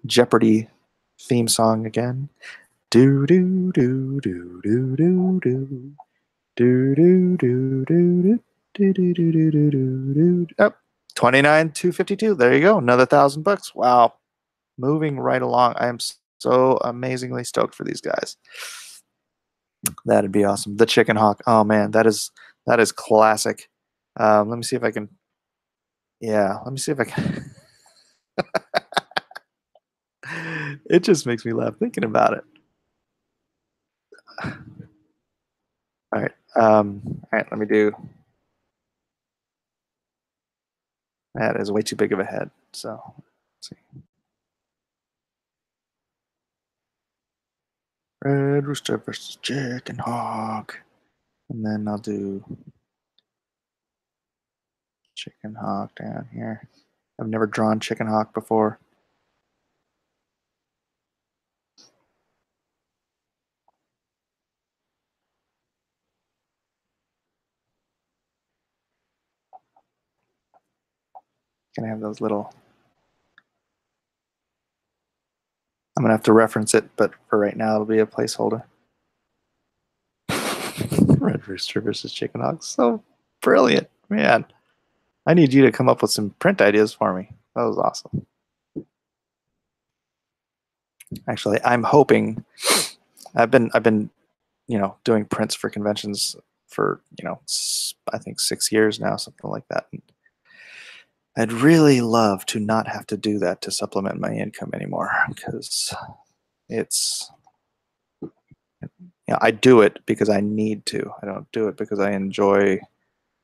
Jeopardy theme song again. Do do do do do do do do do do do do. Oh, 29,252. There you go. Another $1,000. Wow. Moving right along. I am so amazingly stoked for these guys. That'd be awesome. The chicken hawk. Oh man, that is classic. Let me see if I can. Yeah, let me see if I can. It just makes me laugh thinking about it. All right. All right. Let me do. That is way too big of a head. So let's see. Red Rooster versus Chicken Hawk. And then I'll do Chicken Hawk down here. I've never drawn Chicken Hawk before. Gonna have those little. I'm gonna have to reference it, but for right now it'll be a placeholder. Red Rooster versus Chicken Hawk. So brilliant, man. I need you to come up with some print ideas for me. That was awesome. Actually, I'm hoping. I've been, doing prints for conventions for, I think 6 years now, something like that. And I'd really love to not have to do that to supplement my income anymore, because it's, I do it because I need to. I don't do it because I enjoy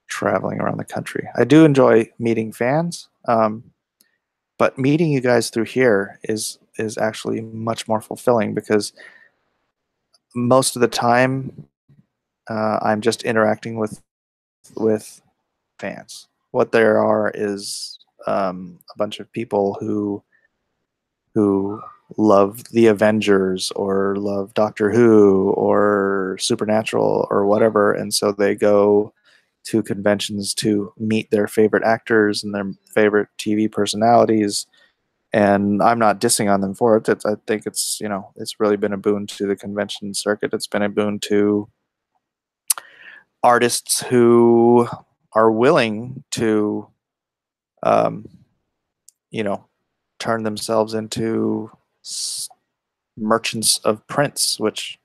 traveling around the country. I do enjoy meeting fans, but meeting you guys through here is actually much more fulfilling, because most of the time I'm just interacting with fans. What there are is a bunch of people who love the Avengers or love Doctor Who or Supernatural or whatever, and so they go to conventions to meet their favorite actors and their favorite TV personalities. And I'm not dissing on them for it. I think it's it's really been a boon to the convention circuit. It's been a boon to artists who are willing to turn themselves into merchants of prints, which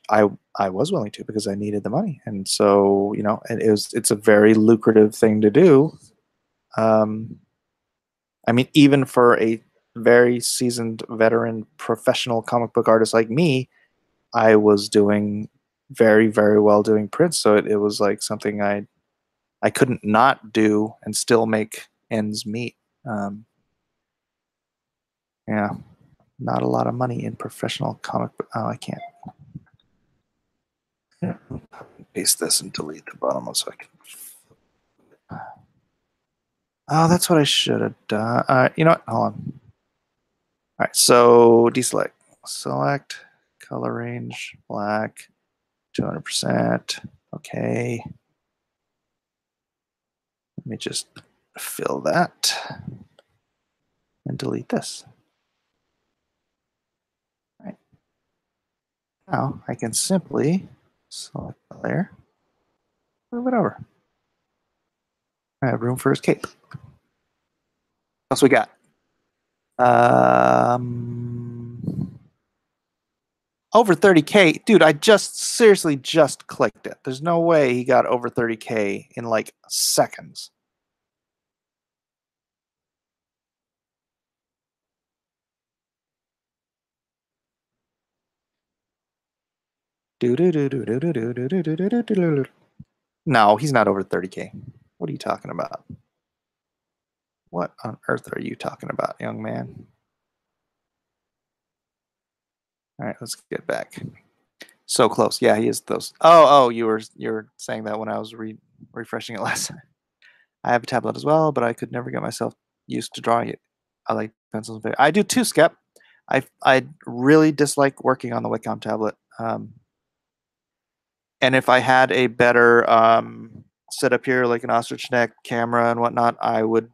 I was willing to, because I needed the money. And so it's a very lucrative thing to do. I mean, even for a very seasoned veteran professional comic book artist like me, I was doing very, very well doing prints. So it was like something I couldn't not do and still make ends meet. Yeah, not a lot of money in professional comic book. Oh, I can't. Paste this and delete the bottom so I can. Oh, that's what I should have done. You know what? Hold on. All right, so deselect, select, Color range, black, 200%. Okay. Let me just fill that and delete this. All right. Now I can simply select the layer, move it over. I have room for his cape. What else we got? Over 30K. Dude, I seriously just clicked it. There's no way he got over 30K in like seconds. No, he's not over 30K. What are you talking about? What on earth are you talking about, young man? All right, let's get back. So close. Yeah, he is those. Oh, you were saying that when I was refreshing it last time. I have a tablet as well, but I could never get myself used to drawing it. I like pencils and paper. I do too, Skep. I really dislike working on the Wacom tablet. And if I had a better setup here, like an ostrich neck camera and whatnot, I would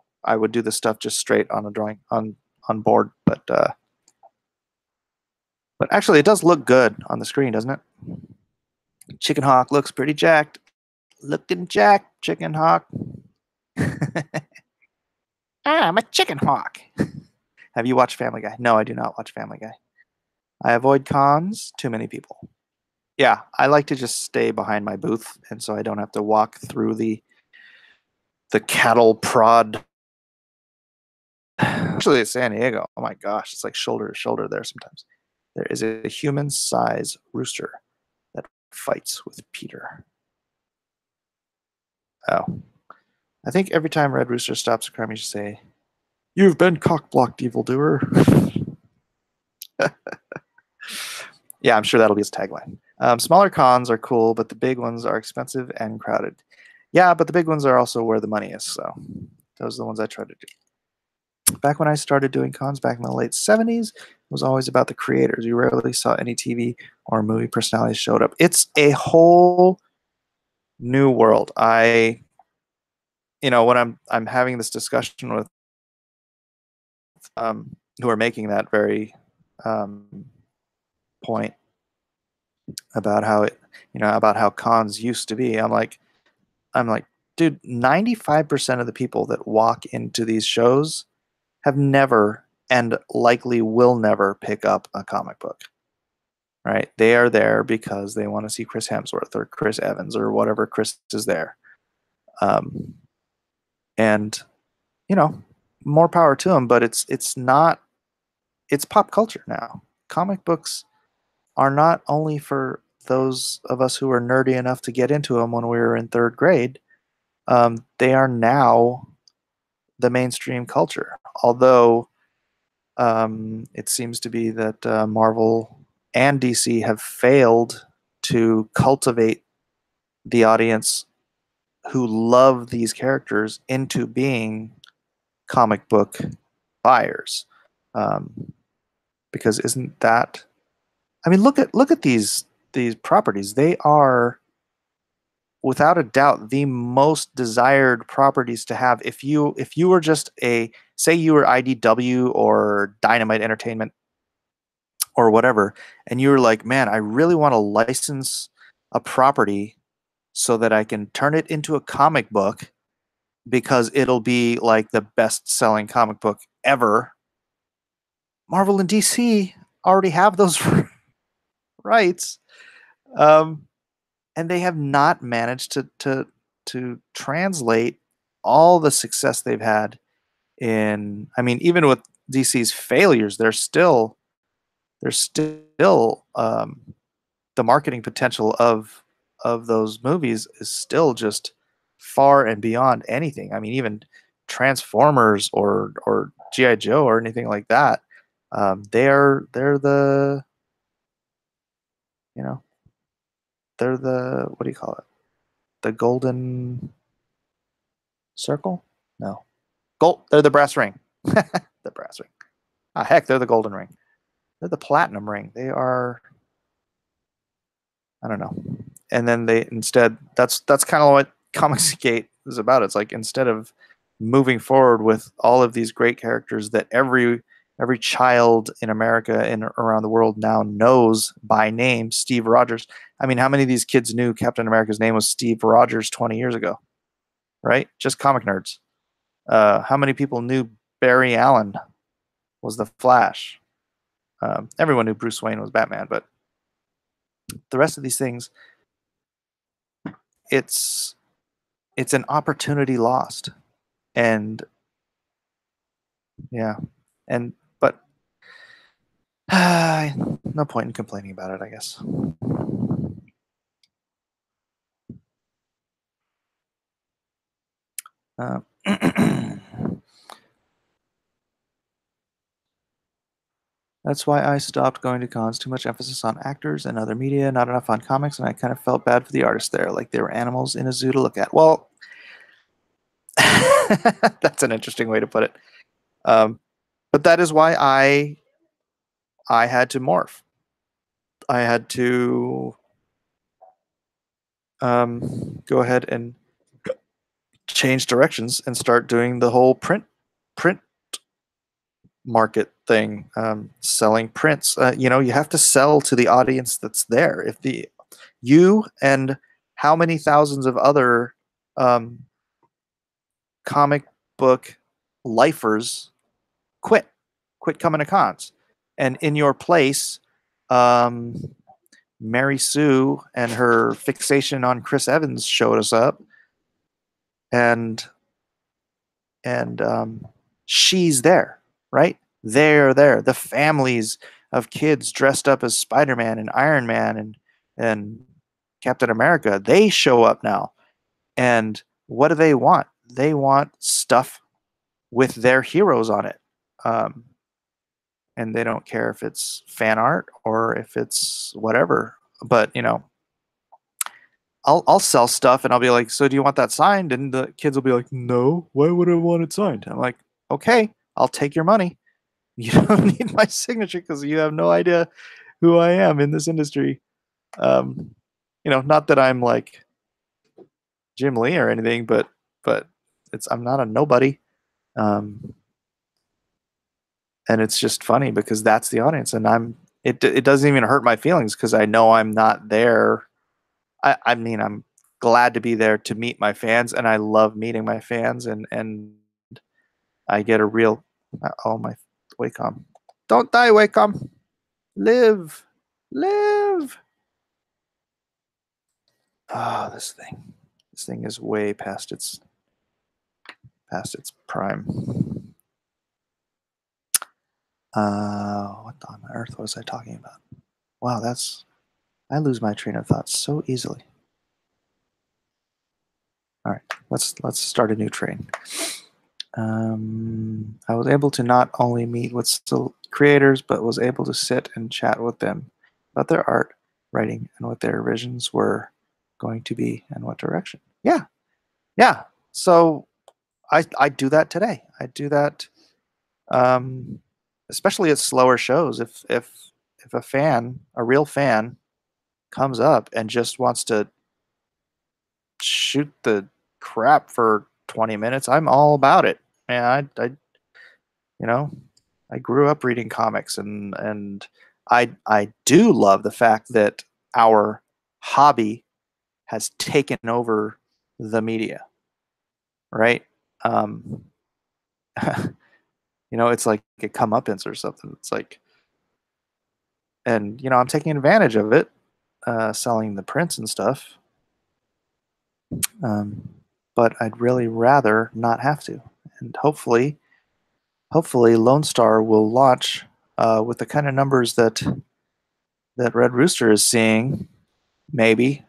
do this stuff just straight on a drawing on board. But actually, it does look good on the screen, doesn't it? Chicken Hawk looks pretty jacked. Looking jacked, Chicken Hawk. I'm a chicken hawk. Have you watched Family Guy? No, I do not watch Family Guy. I avoid cons, too many people. Yeah, I like to just stay behind my booth, and so I don't have to walk through the cattle prod. Actually, it's San Diego. Oh my gosh, it's like shoulder to shoulder there sometimes. There is a human-size rooster that fights with Peter. Oh. I think every time Red Rooster stops a crime, you should say, "You've been cock-blocked, evildoer." Yeah, I'm sure that'll be his tagline. Smaller cons are cool, but the big ones are expensive and crowded. Yeah, but the big ones are also where the money is, so those are the ones I try to do. Back when I started doing cons back in the late 70s, it was always about the creators. You rarely saw any TV or movie personalities showed up. It's a whole new world. When I'm having this discussion with who are making that very point about how cons used to be. I'm like, dude, 95% of the people that walk into these shows have never and likely will never pick up a comic book. Right? They are there because they want to see Chris Hemsworth or Chris Evans or whatever Chris is there. And more power to them, but it's pop culture now. Comic books are not only for those of us who are nerdy enough to get into them when we were in third grade. They are now the mainstream culture. Although it seems to be that Marvel and DC have failed to cultivate the audience who love these characters into being comic book buyers. Because isn't that? I mean, look at these properties. They are, without a doubt, the most desired properties to have. If you were just say you were IDW or Dynamite Entertainment or whatever, and you were like, man, I really want to license a property so that I can turn it into a comic book because it'll be like the best-selling comic book ever. Marvel and DC already have those rights. And they have not managed to translate all the success they've had in. I mean, even with DC's failures, there's still the marketing potential of those movies is still just far and beyond anything. I mean, even Transformers or GI Joe or anything like that. They're the they're the, what do you call it? The golden circle? No. They're the brass ring. The brass ring. Ah, heck, they're the golden ring. They're the platinum ring. They are I don't know. And then they instead that's kind of what Comicsgate is about. It's like instead of moving forward with all of these great characters that every child in America and around the world now knows by name, Steve Rogers. I mean, how many of these kids knew Captain America's name was Steve Rogers 20 years ago? Right? Just comic nerds. How many people knew Barry Allen was the Flash? Everyone knew Bruce Wayne was Batman, but the rest of these things, it's an opportunity lost. And yeah, and but no point in complaining about it, I guess. That's why I stopped going to cons. Too much emphasis on actors and other media, not enough on comics, and I kind of felt bad for the artists there, like they were animals in a zoo to look at. Well, that's an interesting way to put it. But that is why I had to morph. I had to go ahead and change directions and start doing the whole print market thing, selling prints. You know, you have to sell to the audience that's there. If you and how many thousands of other comic book lifers quit coming to cons, and in your place, Mary Sue and her fixation on Chris Evans showed us up, and she's there, right? They're there. The families of kids dressed up as Spider-Man and Iron Man and Captain America, they show up now. And what do they want? They want stuff with their heroes on it. And they don't care if it's fan art or if it's whatever. But, you know, I'll sell stuff and I'll be like, so do you want that signed? And the kids will be like, no, why would I want it signed? I'm like, okay, I'll take your money. You don't need my signature because you have no idea who I am in this industry. You know, not that I'm like Jim Lee or anything, but I'm not a nobody. And it's just funny because that's the audience, and it doesn't even hurt my feelings because I know I'm not there. I mean, I'm glad to be there to meet my fans, and I love meeting my fans, and I get a real oh my Wacom. Don't die, Wacom. Live. Live. Oh, this thing. This thing is way past its prime. What on earth was I talking about? Wow, I lose my train of thought so easily. All right, let's start a new train. I was able to not only meet with still creators, but was able to sit and chat with them about their art, writing, and what their visions were going to be and what direction. Yeah, yeah. So I do that today. I do that, especially at slower shows. If a fan, a real fan, comes up and just wants to shoot the crap for 20 minutes, I'm all about it. Man, I you know, I grew up reading comics, and I do love the fact that our hobby has taken over the media, right? Um, you know, it's like a comeuppance or something. It's like, and you know, I'm taking advantage of it, selling the prints and stuff. But I'd really rather not have to, and hopefully Lone Star will launch with the kind of numbers that Red Rooster is seeing. Maybe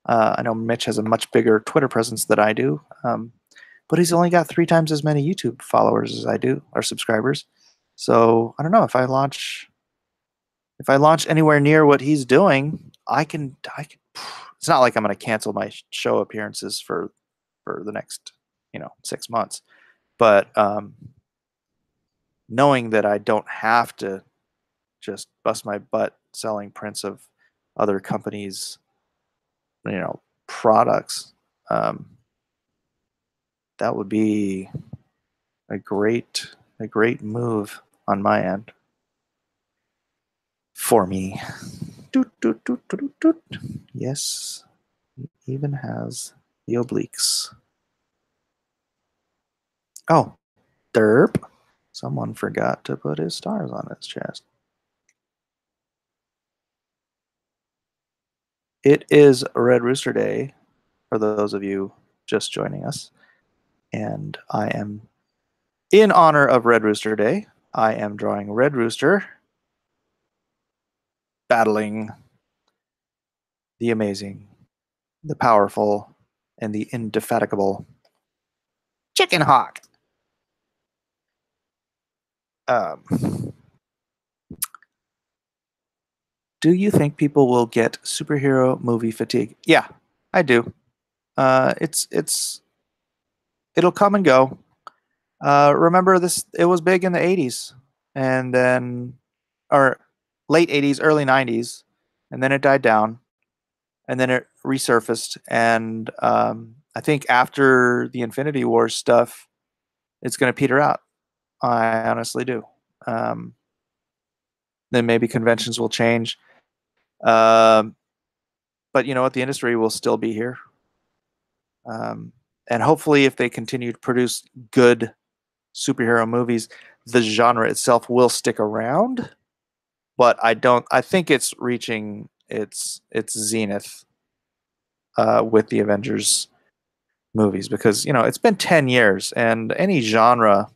I know Mitch has a much bigger Twitter presence than I do, but he's only got 3 times as many YouTube followers as I do, or subscribers. So I don't know if I launch anywhere near what he's doing, I can. It's not like I'm going to cancel my show appearances for the next 6 months, but knowing that I don't have to just bust my butt selling prints of other companies, products. That would be a great move on my end for me. Doot, doot, doot, doot, doot. Yes, he even has the obliques. Oh, derp. Someone forgot to put his stars on his chest. It is Red Rooster Day, for those of you just joining us. And I am, in honor of Red Rooster Day, I am drawing Red Rooster battling the amazing, the powerful, and the indefatigable Chicken Hawk. Do you think people will get superhero movie fatigue? Yeah, I do. It'll come and go. Remember this? It was big in the '80s, and then, or late '80s, early '90s, and then it died down, and then it resurfaced. And I think after the Infinity War stuff, it's going to peter out. I honestly do. Then maybe conventions will change. But you know what? The industry will still be here. And hopefully, if they continue to produce good superhero movies, the genre itself will stick around. But I think it's reaching its zenith with the Avengers movies, because it's been 10 years, and any genre,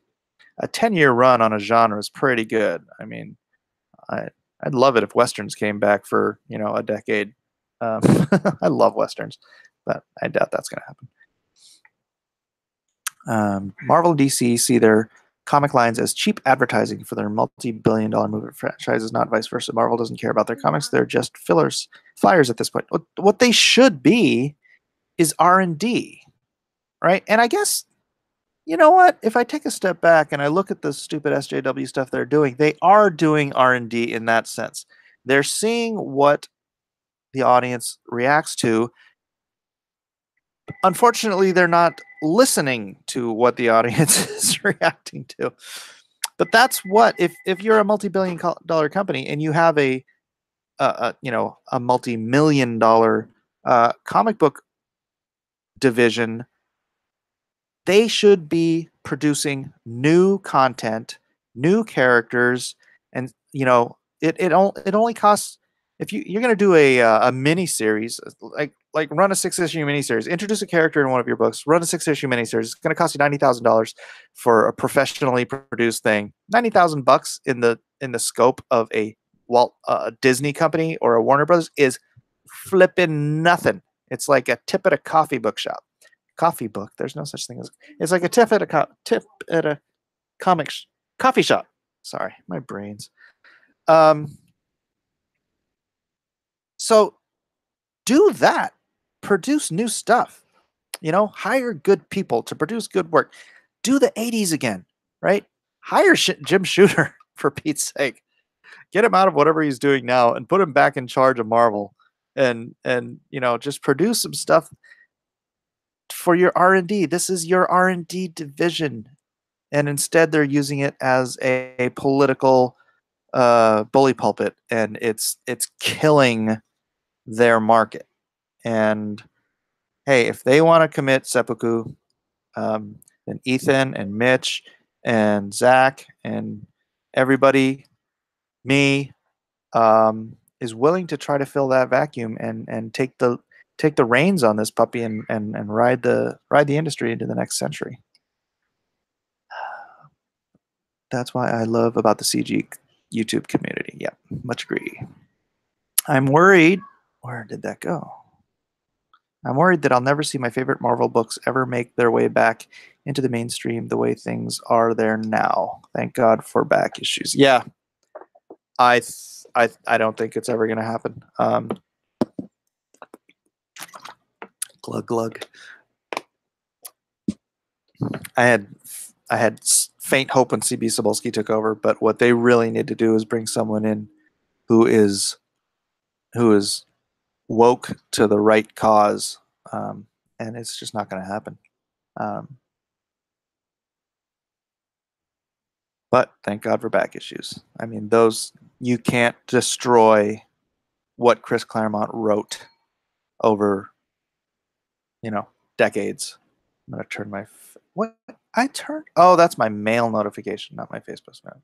a 10-year run on a genre is pretty good. I mean, I'd love it if Westerns came back for a decade. I love Westerns, but I doubt that's going to happen. Marvel and DC see their comic lines as cheap advertising for their multi-billion-dollar movie franchises, not vice versa. Marvel doesn't care about their comics; they're just flyers at this point. What they should be is R&D, right? And I guess, you know what? If I take a step back and I look at the stupid SJW stuff they're doing, they are doing R&D in that sense. They're seeing what the audience reacts to. Unfortunately, they're not listening to what the audience is reacting to. But that's what, if you're a multi-billion-dollar company and you have a multi-million-dollar comic book division, they should be producing new content, new characters, and it only costs, if you're going to do a mini series, like run a 6-issue mini series, introduce a character in one of your books, run a 6-issue mini series. It's going to cost you $90,000 for a professionally produced thing. $90,000 in the scope of a Disney company or a Warner Brothers is flipping nothing. It's like a tip at a coffee book shop. Coffee book. There's no such thing as. It's like a tip at a comics coffee shop. Sorry, my brains. So do that. Produce new stuff. Hire good people to produce good work. Do the '80s again, right? Hire Jim Shooter, for Pete's sake. Get him out of whatever he's doing now and put him back in charge of Marvel, and just produce some stuff for your R&D. This is your R&D division, and instead they're using it as a political bully pulpit, and it's killing their market. And hey, if they want to commit seppuku, then Ethan and Mitch and Zach and everybody, me, is willing to try to fill that vacuum and take the reins on this puppy and ride the industry into the next century. That's why I love about the CG YouTube community. Yeah, much agree. I'm worried. Where did that go? I'm worried that I'll never see my favorite Marvel books ever make their way back into the mainstream the way things are there now. Thank God for back issues. Yeah, I don't think it's ever going to happen. Glug glug. I had faint hope when CB Cebulski took over, but what they really need to do is bring someone in who is woke to the right cause, and it's just not going to happen. But thank God for back issues. I mean, those, you can't destroy what Chris Claremont wrote over, decades. I'm gonna turn my what I turned. Oh, that's my mail notification, not my Facebook spam.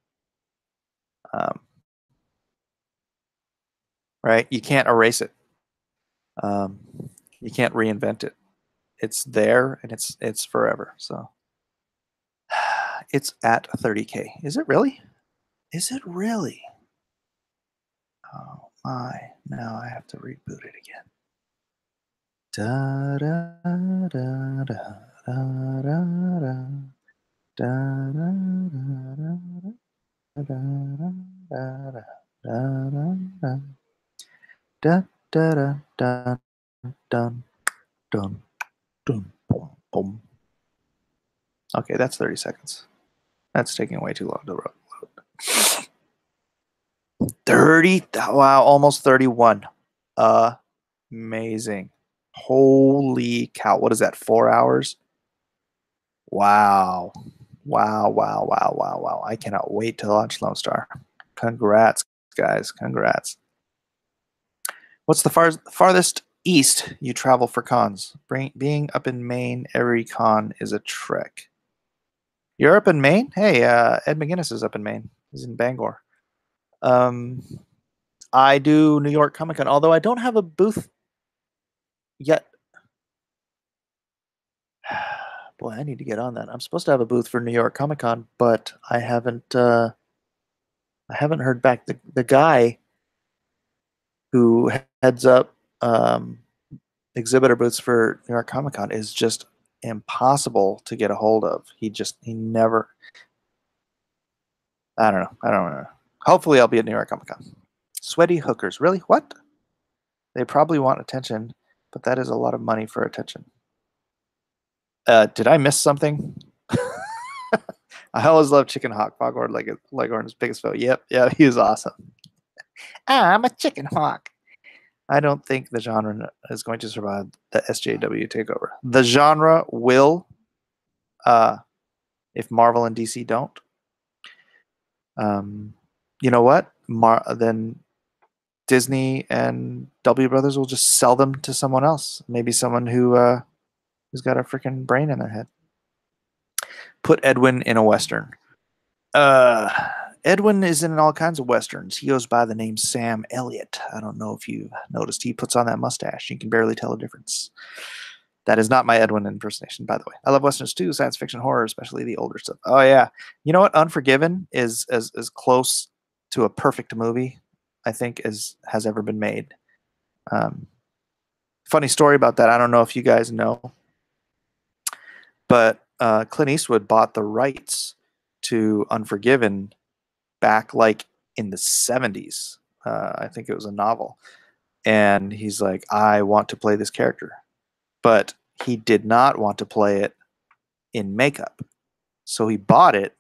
Right? You can't erase it. You can't reinvent it. It's there and it's forever. So it's at 30K. Is it really? Is it really? Oh my! Now I have to reboot it again. Da da da da da da da da da da dun dun dun boom boom. Okay, that's 30 seconds. That's taking way too long to load. 30, wow, almost 31. Amazing. Holy cow. What is that, 4 hours? Wow. Wow, wow, wow, wow, wow. I cannot wait to launch Lone Star. Congrats, guys. Congrats. What's the farthest east you travel for cons? Being up in Maine, every con is a trek. You're up in Maine? Hey, Ed McGuinness is up in Maine. He's in Bangor. I do New York Comic Con, although I don't have a booth yet. Boy, I need to get on that. I'm supposed to have a booth for New York Comic Con, but I haven't heard back. The guy who heads up exhibitor booths for New York Comic Con is just impossible to get a hold of. He never. I don't know. Hopefully, I'll be at New York Comic Con. Sweaty hookers, really? What? They probably want attention, but that is a lot of money for attention. Did I miss something? I always love Chicken Hawk. Foghorn Leghorn's biggest foe. Yep, yeah, he was awesome. I'm a Chicken Hawk. I don't think the genre is going to survive the SJW takeover. The genre will, if Marvel and DC don't. You know what? Then Disney and W Brothers will just sell them to someone else. Maybe someone who's got a freaking brain in their head. Put Edwin in a Western. Edwin is in all kinds of Westerns. He goes by the name Sam Elliott. I don't know if you noticed. He puts on that mustache. You can barely tell the difference. That is not my Edwin impersonation, by the way. I love Westerns too, science fiction, horror, especially the older stuff. Oh, yeah. You know what? Unforgiven is as close to a perfect movie, I think, as has ever been made. Funny story about that. I don't know if you guys know, but Clint Eastwood bought the rights to Unforgiven back like in the 70s. I think it was a novel. And he's like, I want to play this character. But he did not want to play it in makeup. So he bought it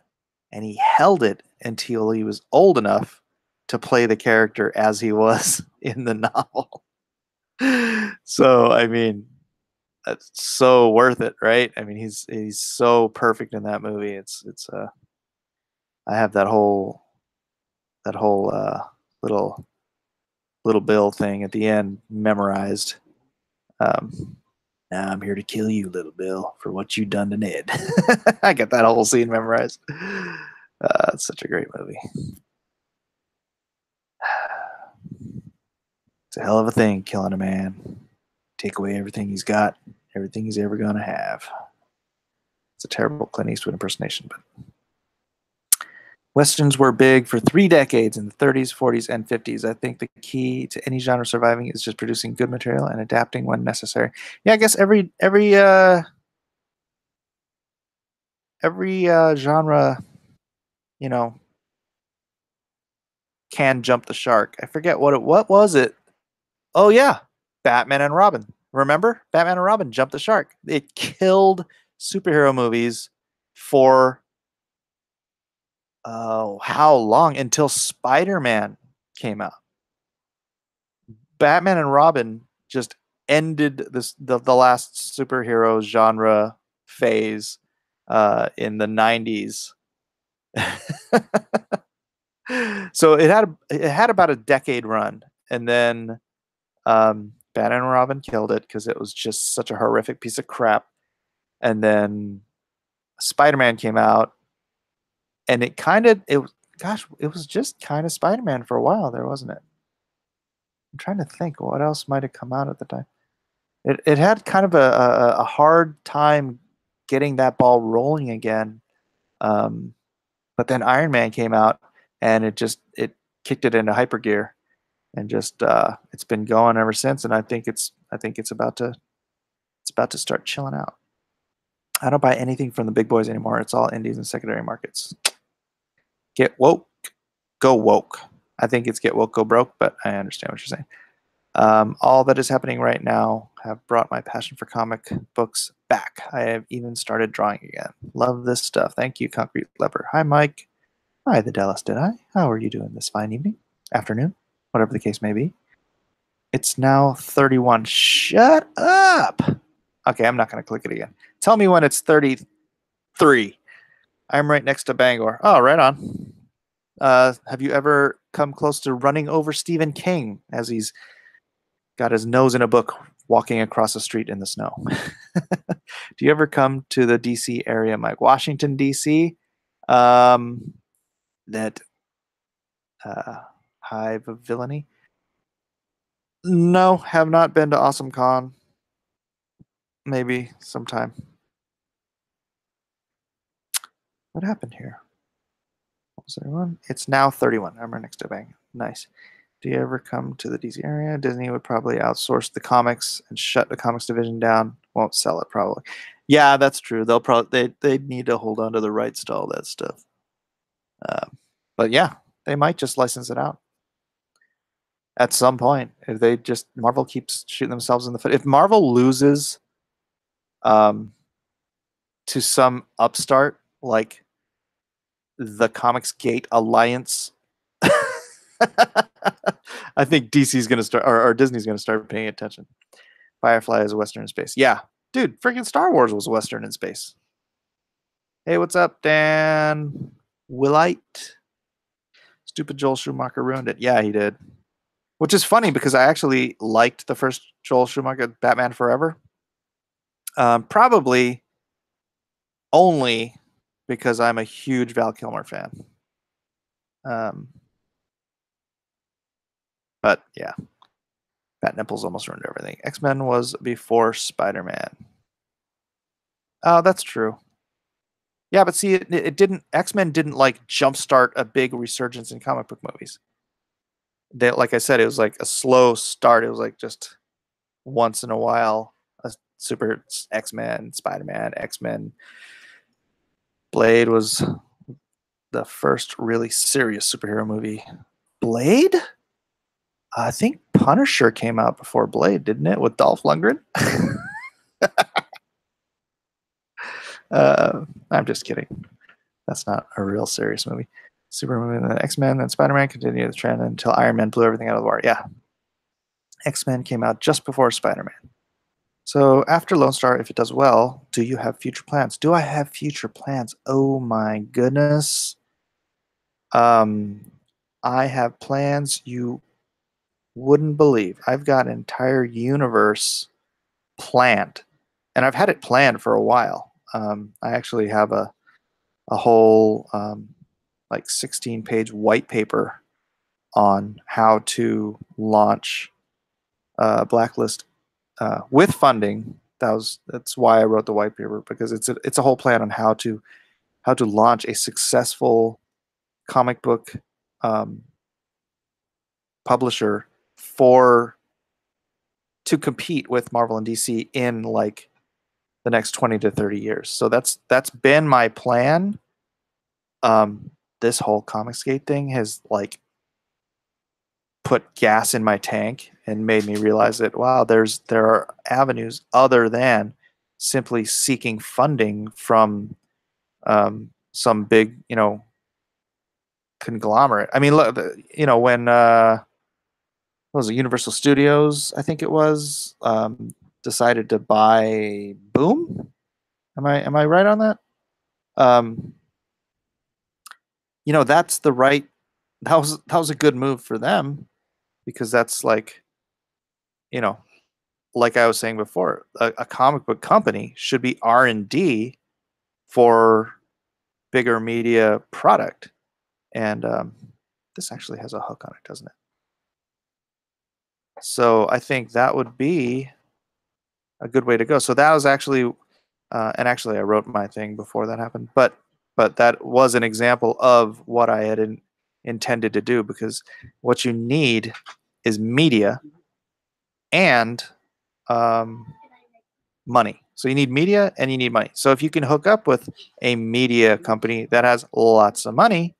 and he held it until he was old enough to play the character as he was in the novel. So, I mean, that's so worth it, right? I mean, he's so perfect in that movie. It's I have that whole little Bill thing at the end memorized. Now I'm here to kill you, little Bill, for what you done to Ned. I got that whole scene memorized. It's such a great movie. It's a hell of a thing, killing a man. Take away everything he's got, everything he's ever going to have. It's a terrible Clint Eastwood impersonation, but Westerns were big for 3 decades in the 30s, 40s, and 50s. I think the key to any genre surviving is just producing good material and adapting when necessary. Yeah, I guess every genre, can jump the shark. I forget what was it. Oh yeah, Batman and Robin. Remember? Batman and Robin jumped the shark. It killed superhero movies for how long? Until Spider-Man came out. Batman and Robin just ended the last superhero genre phase in the 90s. So it had about a decade run, and then Batman and Robin killed it because it was just such a horrific piece of crap. And then Spider-Man came out, and it was just kind of Spider-Man for a while there, wasn't it? I'm trying to think what else might have come out at the time. It had kind of a hard time getting that ball rolling again. But then Iron Man came out, and it kicked it into hyper gear, and just it's been going ever since. And I think it's about to start chilling out. I don't buy anything from the big boys anymore. It's all indies and secondary markets. Get woke, go woke. I think it's get woke, go broke, but I understand what you're saying. All that is happening right now have brought my passion for comic books back. I have even started drawing again. Love this stuff. Thank you, Concrete Leopard. Hi, Mike. Hi, the Dallas Did I? How are you doing this fine evening? Afternoon? Whatever the case may be. It's now 31. Shut up! Okay, I'm not going to click it again. Tell me when it's 33. I'm right next to Bangor. Oh, right on. Have you ever come close to running over Stephen King as he's got his nose in a book walking across the street in the snow? Do you ever come to the DC area, Mike? Washington, DC? That hive of villainy? No, have not been to Awesome Con. Maybe sometime. What happened here? What was 31? It's now 31. I'm right next to Bang. Nice. Do you ever come to the DC area? Disney would probably outsource the comics and shut the comics division down. Won't sell it probably. Yeah, that's true. They'll probably they need to hold on to the rights to all that stuff. But yeah, they might just license it out at some point. If they just Marvel keeps shooting themselves in the foot. If Marvel loses to some upstart like the Comicsgate Alliance, I think DC's going to start, or Disney's going to start paying attention. Firefly is a Western in space. Yeah, dude, freaking Star Wars was Western in space. Hey, what's up, Dan Willite? Stupid Joel Schumacher ruined it. Yeah, he did. Which is funny because I actually liked the first Joel Schumacher Batman Forever. Probably only because I'm a huge Val Kilmer fan. But yeah, Fat Nipples almost ruined everything. X-Men was before Spider-Man. Oh, that's true. Yeah, but see, it didn't. X-Men didn't like jumpstart a big resurgence in comic book movies. They, like I said, it was like a slow start. It was like just once in a while, a super X-Men, Spider-Man, X-Men. Blade was the first really serious superhero movie. Blade? I think Punisher came out before Blade, didn't it? With Dolph Lundgren? I'm just kidding. That's not a real serious movie. Superman, then X-Men, then Spider-Man continued the trend until Iron Man blew everything out of the water. Yeah. X-Men came out just before Spider-Man. So after Lone Star, if it does well, do you have future plans? Do I have future plans? Oh my goodness. I have plans you wouldn't believe. I've got an entire universe planned. And I've had it planned for a while. I actually have a whole like 16-page white paper on how to launch Blacklist with funding. That's why I wrote the white paper, because it's a whole plan on how to launch a successful comic book publisher to compete with Marvel and DC in like the next 20 to 30 years. So that's been my plan. This whole Comicsgate thing has like put gas in my tank and made me realize that wow, there are avenues other than simply seeking funding from some big, conglomerate. I mean, look, when what was it, Universal Studios, I think it was, decided to buy Boom. Am I right on that? Um, that's the right. That was a good move for them because that's like, you know, like I was saying before, a comic book company should be R&D for bigger media product, and this actually has a hook on it, doesn't it? So I think that would be a good way to go. So that was actually, and actually I wrote my thing before that happened, but that was an example of what I had intended to do, because what you need is media and money. So you need media and you need money. So if you can hook up with a media company that has lots of money,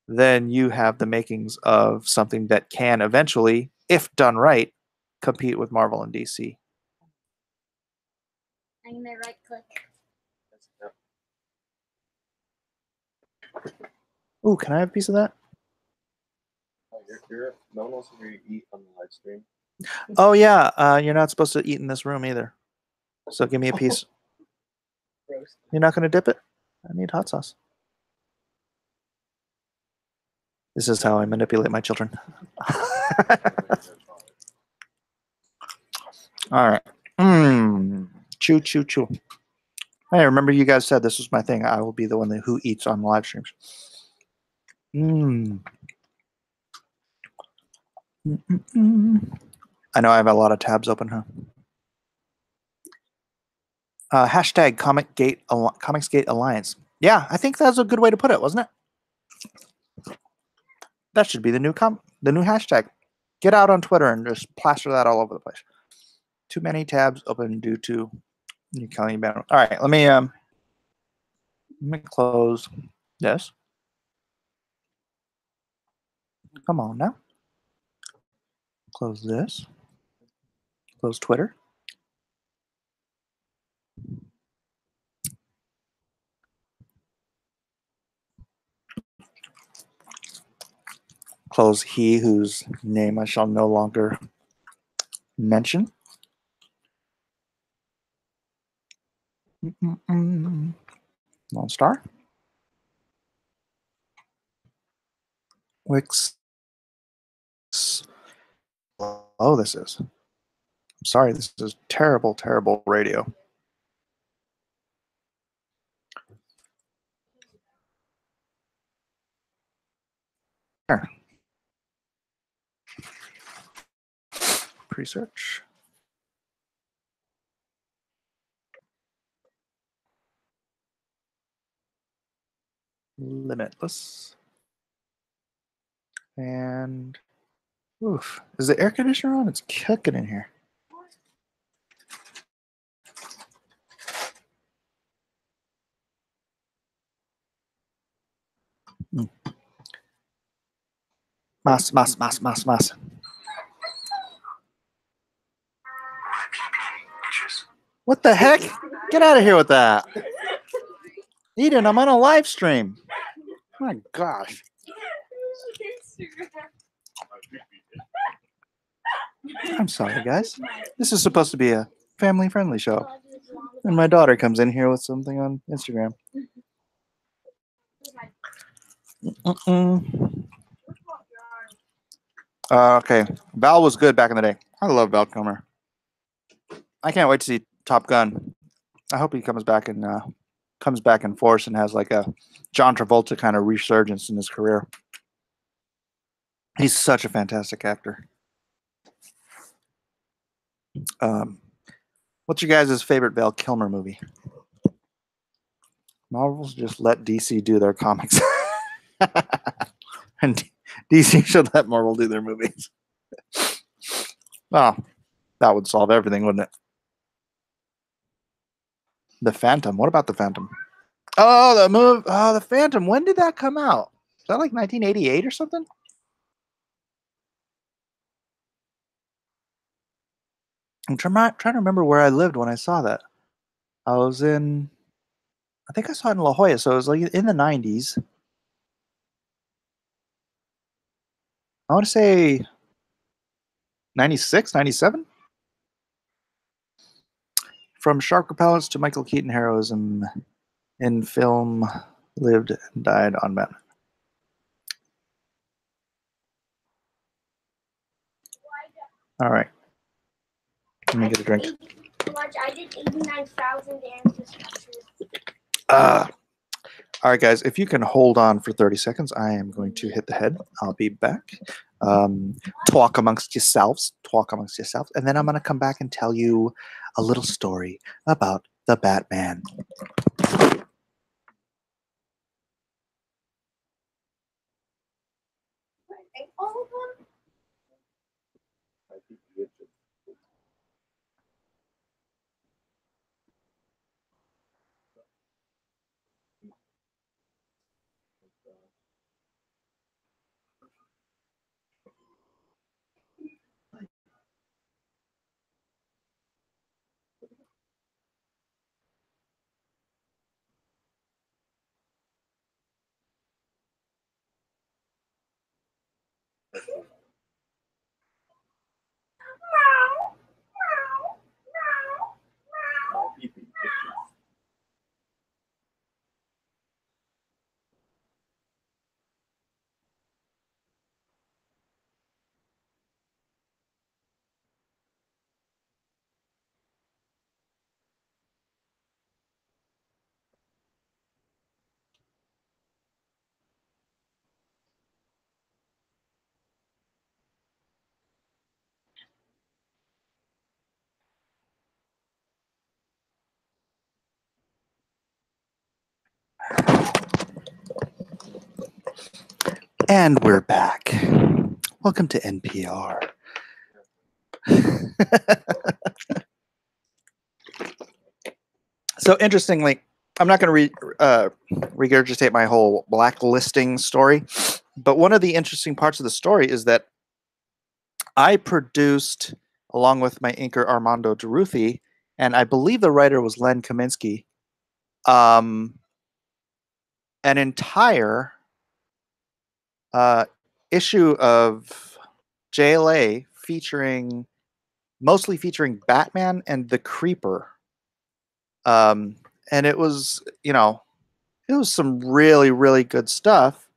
then you have the makings of something that can eventually, if done right, compete with Marvel and DC. I'm gonna right click. Ooh, can I have a piece of that? No one wants to hear you eat on the live stream. Oh yeah, you're not supposed to eat in this room either. So give me a piece. You're not going to dip it? I need hot sauce. This is how I manipulate my children. All right. Chew, chew, chew. Hey, remember you guys said this was my thing. I will be the one who eats on the live streams. I know I have a lot of tabs open, huh? Hashtag Comicsgate Alliance. Yeah, I think that's a good way to put it, wasn't it? That should be the new hashtag. Get out on Twitter and just plaster that all over the place. Too many tabs open due to you calling bandwidth. All right, let me close this. Come on now. Close this. Close Twitter. Close he whose name I shall no longer mention. LONESTAR. Wix. Oh, this is. I'm sorry, this is terrible, terrible radio. There. Pre-search. Limitless. And oof, is the air conditioner on? It's cooking in here. Mas. What the heck? Get out of here with that. Eden, I'm on a live stream. My gosh. I'm sorry, guys. This is supposed to be a family-friendly show. And my daughter comes in here with something on Instagram. Okay. Val was good back in the day. I love Val Kilmer. I can't wait to see Top Gun. I hope he comes back in force and has like a John Travolta kind of resurgence in his career. He's such a fantastic actor. What's your guys' favorite Val Kilmer movie? Marvel's just let DC do their comics. And DC should let Marvel do their movies. Oh, that would solve everything, wouldn't it? The Phantom. What about the Phantom? Oh, the Phantom. When did that come out? Is that like 1988 or something? I'm trying to remember where I lived when I saw that. I think I saw it in La Jolla, so it was like in the 90s. I want to say 96, 97? From shark repellents to Michael Keaton heroism in film, lived and died on Batman. All right. Let me get a drink. I did 89,000 ancestors. All right, guys, if you can hold on for 30 seconds, I am going to hit the head. I'll be back. Talk amongst yourselves. And then I'm going to come back and tell you a little story about the Batman. All of them? I think you get to- Pee-pee pictures. And we're back. Welcome to NPR. So interestingly, I'm not going to regurgitate my whole blacklisting story, but one of the interesting parts of the story is that I produced, along with my inker Armando Deruthi, and I believe the writer was Len Kaminsky, an entire issue of JLA mostly featuring Batman and the Creeper. And it was, it was some really, really good stuff.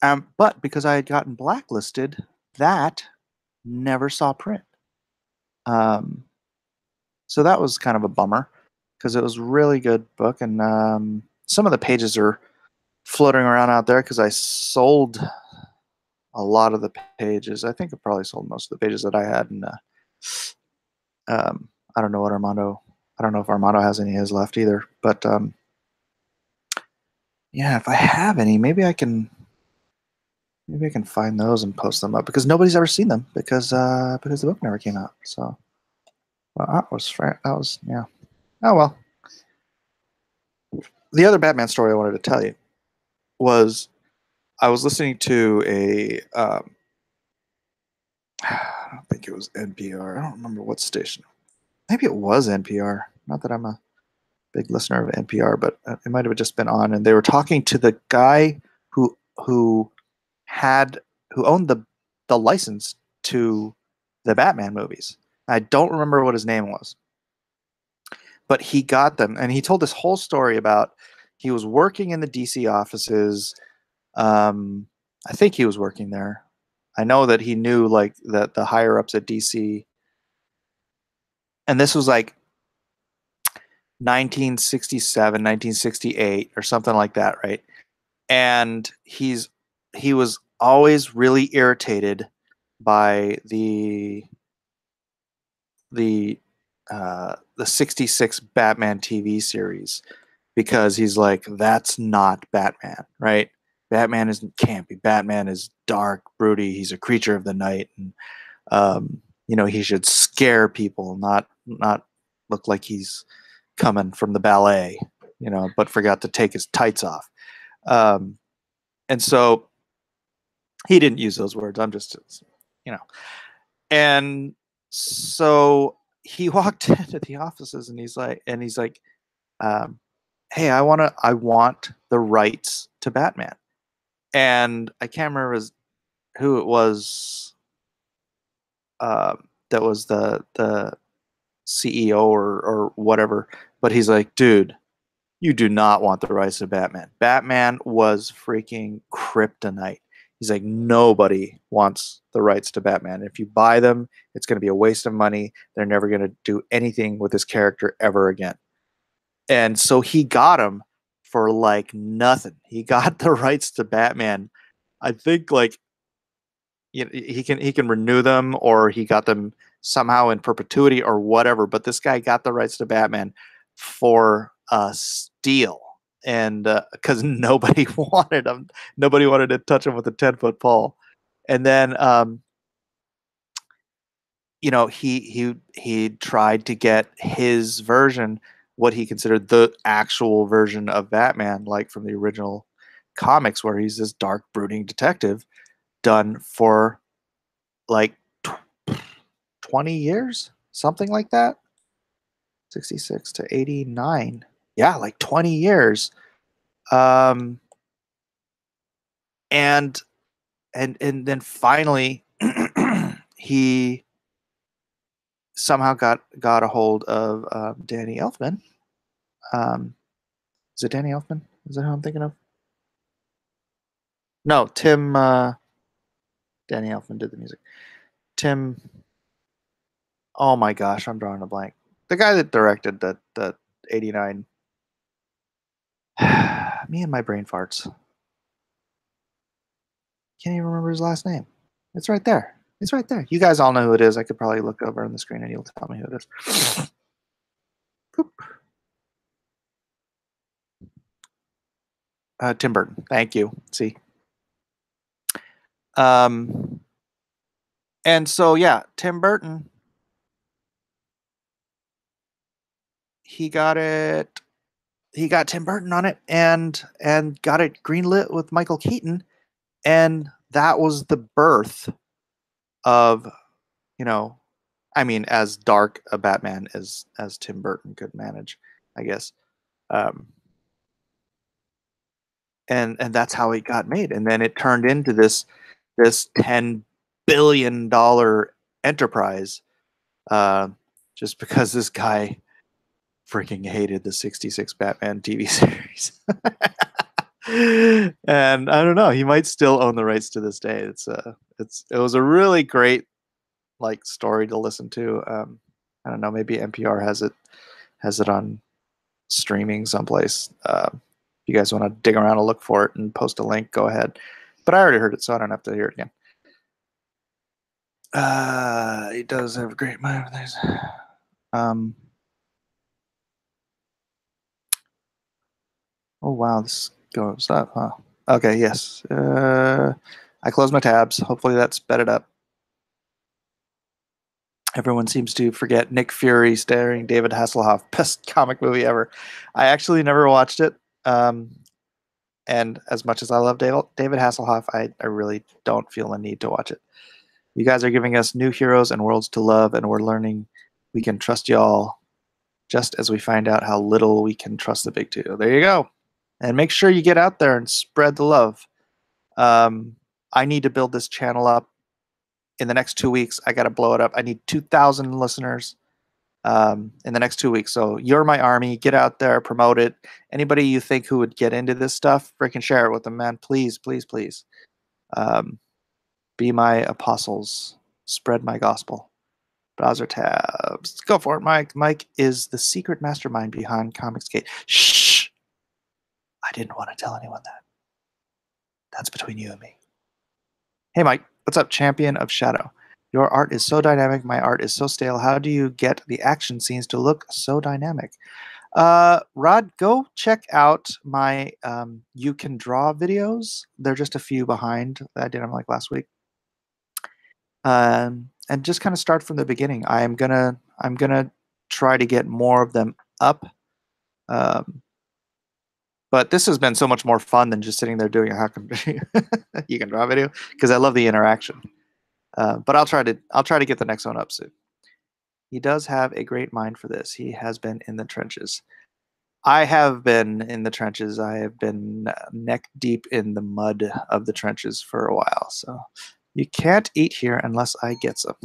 But because I had gotten blacklisted, that never saw print. So that was kind of a bummer because it was a really good book. And some of the pages are floating around out there because I sold a lot of the pages. I think I probably sold most of the pages that I had. And I don't know what I don't know if Armando has any of his left either. But yeah, if I have any, maybe I can find those and post them up because nobody's ever seen them because the book never came out. So that was yeah. Oh well. The other Batman story I wanted to tell you was I was listening to a I don't think it was NPR. I don't remember what station. Maybe it was NPR. Not that I'm a big listener of NPR, but it might have just been on. And they were talking to the guy who owned the license to the Batman movies. I don't remember what his name was, but he got them, and he told this whole story about he was working in the DC offices. I think he was working there. I know that he knew like the higher ups at DC, and this was like 1967, 1968, or something like that, right? And he was always really irritated by the 66 Batman TV series because he's like, that's not Batman, right? Batman isn't campy. Batman is dark, broody. He's a creature of the night, and he should scare people, not look like he's coming from the ballet, but forgot to take his tights off. And so he didn't use those words. I'm just, and so he walked into the offices and he's like, hey, I want the rights to Batman. And I can't remember who it was. that was the CEO or whatever. But he's like, dude, you do not want the rights to Batman. Batman was freaking kryptonite. He's like, nobody wants the rights to Batman. If you buy them, it's going to be a waste of money. They're never going to do anything with this character ever again. And so he got them for like nothing. He got the rights to Batman. I think like he can renew them, or he got them somehow in perpetuity or whatever. But this guy got the rights to Batman for a steal, and because nobody wanted him, nobody wanted to touch him with a 10-foot pole. And then he tried to get his version, what he considered the actual version of Batman, like from the original comics, where he's this dark, brooding detective, done for like 20 years, something like that. 66 to 89. Yeah, like 20 years. And then finally he somehow got a hold of Danny Elfman. Is it Danny Elfman? Is that who I'm thinking of? No, Tim. Danny Elfman did the music. Tim. Oh my gosh, I'm drawing a blank. The guy that directed the 89. Me and my brain farts. Can't even remember his last name. It's right there. It's right there. You guys all know who it is. I could probably look over on the screen and you'll tell me who it is. Tim Burton. Thank you. See. And so yeah, Tim Burton. He got it. He got Tim Burton on it, and got it greenlit with Michael Keaton, and that was the birth of, I mean, as dark a Batman as Tim Burton could manage, I guess. And that's how it got made, and then it turned into this $10 billion enterprise, just because this guy freaking hated the 66 Batman TV series. And I don't know, he might still own the rights to this day. It was a really great like story to listen to. I don't know, maybe NPR has it on streaming someplace. If you guys want to dig around and look for it and post a link, go ahead. But I already heard it, so I don't have to hear it again. He does have a great mind for things. Oh wow, this goes up, huh? Okay, yes. I closed my tabs. Hopefully that sped it up. Everyone seems to forget Nick Fury starring David Hasselhoff. Best comic movie ever. I actually never watched it. And as much as I love David Hasselhoff, I really don't feel a need to watch it. You guys are giving us new heroes and worlds to love, and we're learning we can trust y'all just as we find out how little we can trust the big two. There you go. And make sure you get out there and spread the love. I need to build this channel up. In the next 2 weeks, I got to blow it up. I need 2,000 listeners in the next 2 weeks. So you're my army. Get out there, promote it. Anybody you think who would get into this stuff, freaking share it with them, man. Please, please, please. Be my apostles. Spread my gospel. Browser tabs. Go for it, Mike. Mike is the secret mastermind behind Comicsgate. Shh. I didn't want to tell anyone that. That's between you and me. Hey, Mike. What's up, champion of Shadow? Your art is so dynamic. My art is so stale. How do you get the action scenes to look so dynamic? Rod, go check out my You Can Draw videos. They're just a few behind. I did them like last week. And just kind of start from the beginning. I'm gonna try to get more of them up. But this has been so much more fun than just sitting there doing a how come You Can Draw video, because I love the interaction. But I'll try to get the next one up soon. He does have a great mind for this. He has been in the trenches. I have been in the trenches. I have been neck deep in the mud of the trenches for a while. So You can't eat here unless I get some.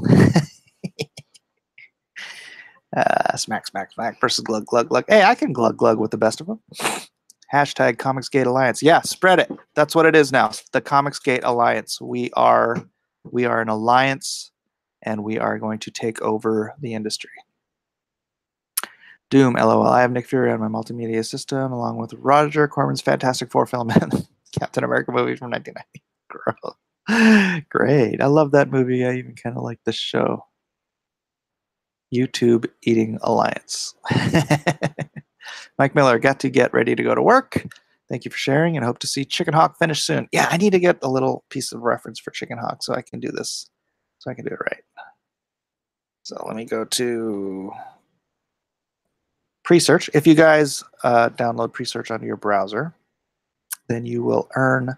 Smack, smack, smack versus glug, glug, glug. Hey, I can glug, glug with the best of them. Hashtag Comicsgate Alliance. Yeah, spread it. That's what it is now. The Comicsgate Alliance. We are an alliance, and we are going to take over the industry. Doom, LOL. I have Nick Fury on my multimedia system, along with Roger Corman's Fantastic Four film and Captain America movie from 1990. Gross. Great. I love that movie. I even kind of like the show. YouTube Eating Alliance. Mike Miller, got to get ready to go to work. Thank you for sharing and hope to see Chicken Hawk finish soon. Yeah, I need to get a little piece of reference for Chicken Hawk so I can do this. So I can do it right. So let me go to Presearch. If you guys download Presearch onto your browser, then you will earn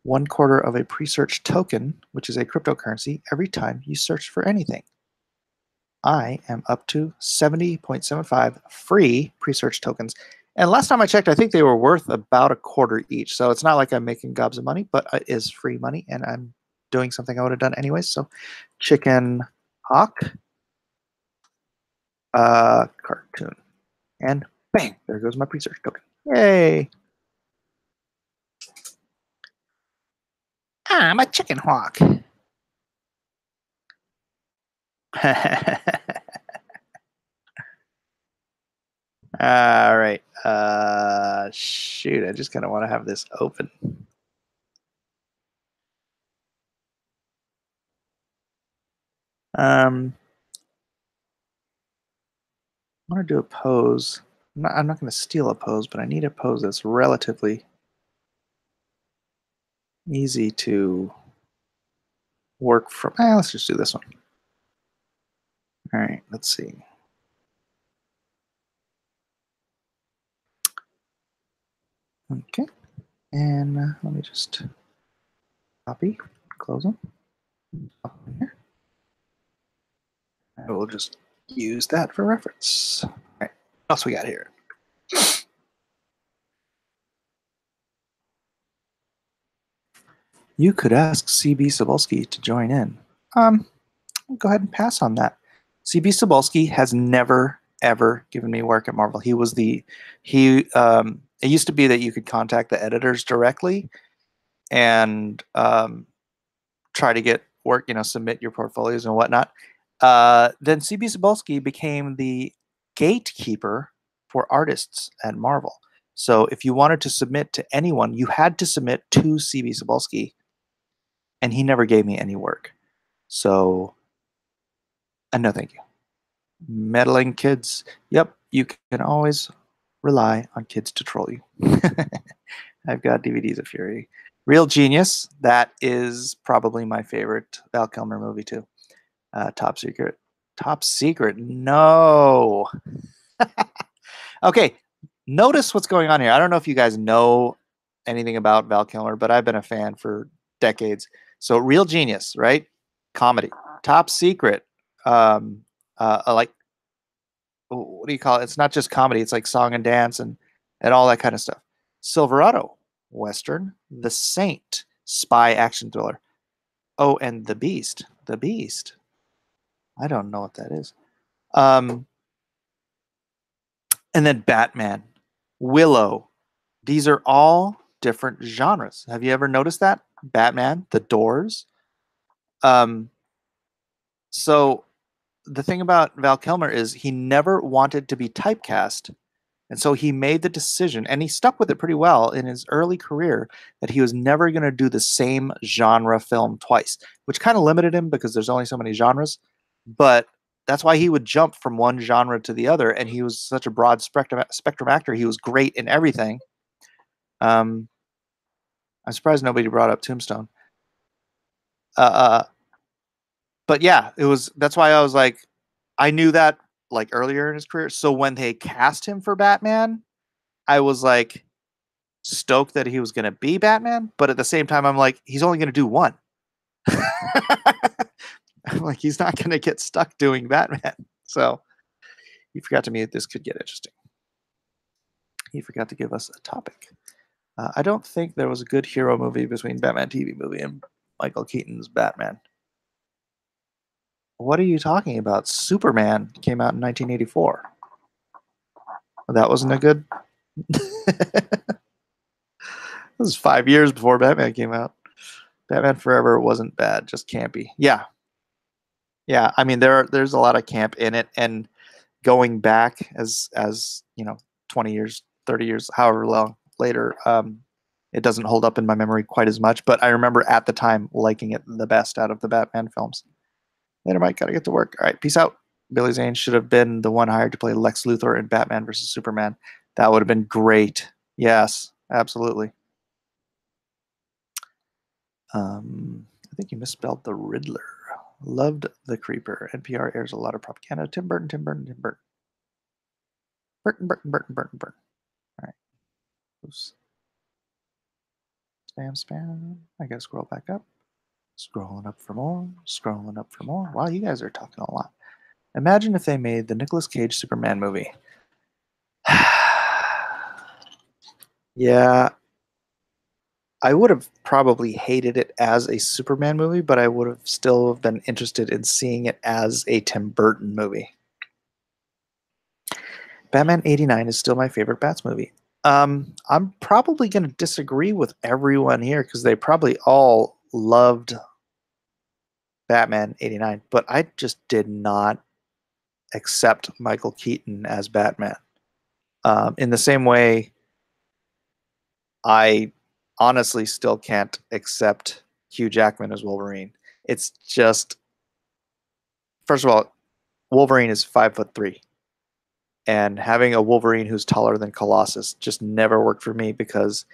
1/4 of a Presearch token, which is a cryptocurrency, every time you search for anything. I am up to 70.75 free Presearch tokens. And last time I checked, I think they were worth about 1/4 each. So it's not like I'm making gobs of money, but it is free money, and I'm doing something I would have done anyways. So Chicken Hawk cartoon. And bang, there goes my Presearch token. Yay! I'm a Chicken Hawk. All right. Shoot, I just kind of want to have this open. I want to do a pose. I'm not going to steal a pose, but I need a pose that's relatively easy to work from. Let's just do this one. All right, let's see. Okay, and let me just copy, close them. Here. I will just use that for reference. All right, what else we got here? You could ask CB Cebulski to join in. I'll go ahead and pass on that. CB Cebulski has never ever given me work at Marvel. He was it used to be that you could contact the editors directly and try to get work, submit your portfolios and whatnot. Then CB Cebulski became the gatekeeper for artists at Marvel. So if you wanted to submit to anyone, you had to submit to CB Cebulski, and he never gave me any work. So, no thank you. Meddling kids. Yep, you can always rely on kids to troll you. I've got DVDs of Fury. Real Genius. That is probably my favorite Val Kilmer movie too. Top Secret. Top Secret. No. Okay. Notice what's going on here. I don't know if you guys know anything about Val Kilmer, but I've been a fan for decades. So Real Genius, right? Comedy. Top Secret. Like, what do you call it? It's not just comedy. It's like song and dance and all that kind of stuff. Silverado, Western. The Saint, spy action thriller. Oh, and The Beast. The Beast. I don't know what that is. And then Batman, Willow. These are all different genres. Have you ever noticed that? Batman, The Doors. So the thing about Val Kilmer is he never wanted to be typecast. And so he made the decision, and he stuck with it pretty well in his early career, that he was never going to do the same genre film twice, which kind of limited him because there's only so many genres. But that's why he would jump from one genre to the other, and he was such a broad spectrum actor. He was great in everything. I'm surprised nobody brought up Tombstone. But yeah, that's why I was like, I knew that like earlier in his career. So when they cast him for Batman, I was like stoked that he was going to be Batman. But at the same time, I'm like, he's only going to do one. I'm like, he's not going to get stuck doing Batman. So he forgot to mute. This could get interesting. He forgot to give us a topic. I don't think there was a good hero movie between Batman TV movie and Michael Keaton's Batman. What are you talking about? Superman came out in 1984. That wasn't a good. This was 5 years before Batman came out. Batman Forever wasn't bad, just campy. Yeah, yeah. I mean, there's a lot of camp in it, and going back as 20 years, 30 years, however long later, it doesn't hold up in my memory quite as much. But I remember at the time liking it the best out of the Batman films. Later, Mike, gotta get to work. All right, peace out. Billy Zane should have been the one hired to play Lex Luthor in Batman versus Superman. That would have been great. Yes, absolutely. I think you misspelled the Riddler. Loved the Creeper. NPR airs a lot of propaganda. Tim Burton, Tim Burton, Tim Burton. Burton, Burton, Burton, Burton, Burton. All right. Oops. Spam, spam. I gotta scroll back up. Scrolling up for more. Scrolling up for more. Wow, you guys are talking a lot. Imagine if they made the Nicolas Cage Superman movie. Yeah, I would have probably hated it as a Superman movie, but I would have still been interested in seeing it as a Tim Burton movie. Batman 89 is still my favorite Bats movie. I'm probably going to disagree with everyone here because they probably all loved Batman 89, but I just did not accept Michael Keaton as Batman. In the same way, I honestly still can't accept Hugh Jackman as Wolverine. It's just, first of all, Wolverine is 5'3", and having a Wolverine who's taller than Colossus just never worked for me because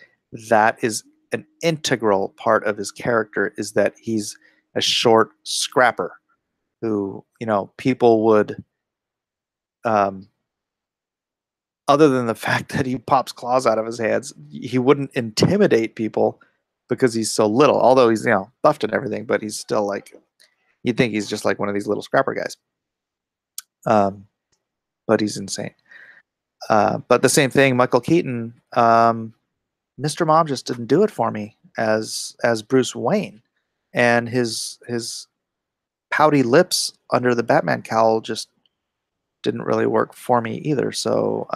that is an integral part of his character, is that he's a short scrapper who, people would, other than the fact that he pops claws out of his hands, he wouldn't intimidate people because he's so little. Although he's, buffed and everything, but he's still like, you'd think he's just like one of these little scrapper guys. But he's insane. But the same thing, Michael Keaton, Mr. Mom just didn't do it for me as Bruce Wayne, and his pouty lips under the Batman cowl just didn't really work for me either. So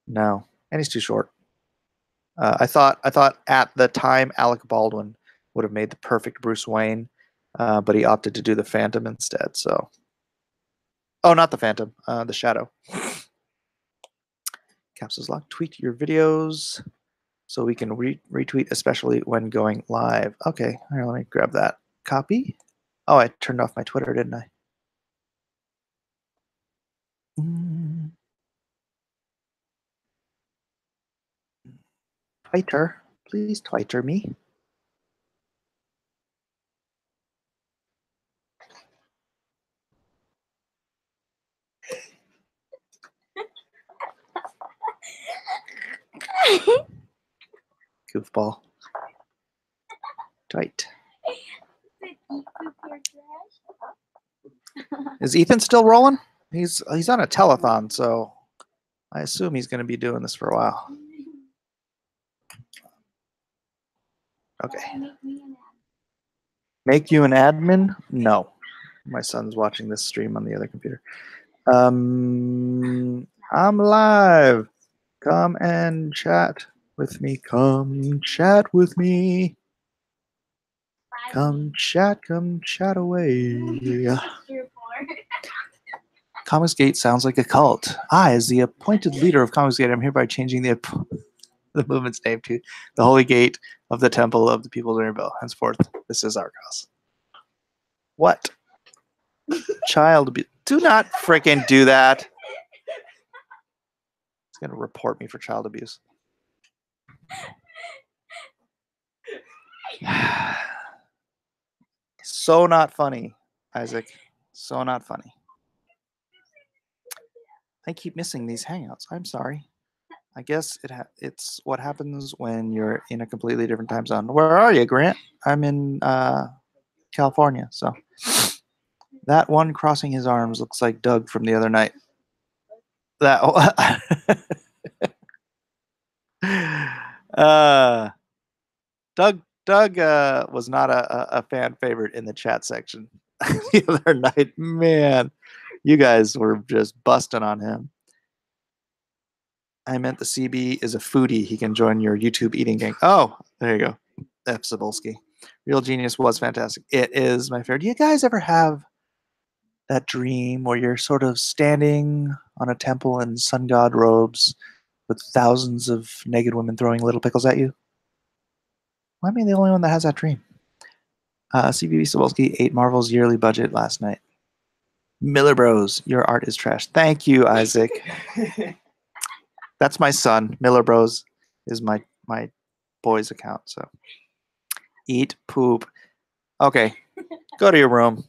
no, and he's too short. I thought at the time Alec Baldwin would have made the perfect Bruce Wayne, but he opted to do the Phantom instead. So, oh, not the Phantom, the Shadow. Caps is locked. Tweet your videos so we can retweet, especially when going live. Okay, here, let me grab that copy. Oh, I turned off my Twitter, didn't I? Twitter, please Twitter me. Goofball. Twite. Is Ethan still rolling? He's on a telethon, so I assume he's going to be doing this for a while. Okay. Make you an admin? No. My son's watching this stream on the other computer. I'm live. Come and chat with me. Come chat with me. Come chat away. Comicsgate sounds like a cult. I, as the appointed leader of Comicsgate, I'm hereby changing the movement's name to the Holy Gate of the Temple of the People of Rainbow. Henceforth, this is our cause. What? Child abuse. Do not freaking do that. It's going to report me for child abuse. So not funny, Isaac. So not funny. I keep missing these hangouts. I'm sorry. I guess it's what happens when you're in a completely different time zone. Where are you, Grant? I'm in California. So that one crossing his arms looks like Doug from the other night. That Doug Doug was not a fan favorite in the chat section the other night. Man, you guys were just busting on him. I meant the CB is a foodie. He can join your YouTube eating gang. Oh, there you go. F. Cebulski. Real Genius was fantastic. It is my favorite. Do you guys ever have that dream where you're sort of standing on a temple in sun god robes with thousands of naked women throwing little pickles at you? Why am I the only one that has that dream? CBB Cebulski ate Marvel's yearly budget last night. Miller Bros, your art is trash. Thank you, Isaac. That's my son. Miller Bros is my boy's account. So eat poop. Okay, go to your room.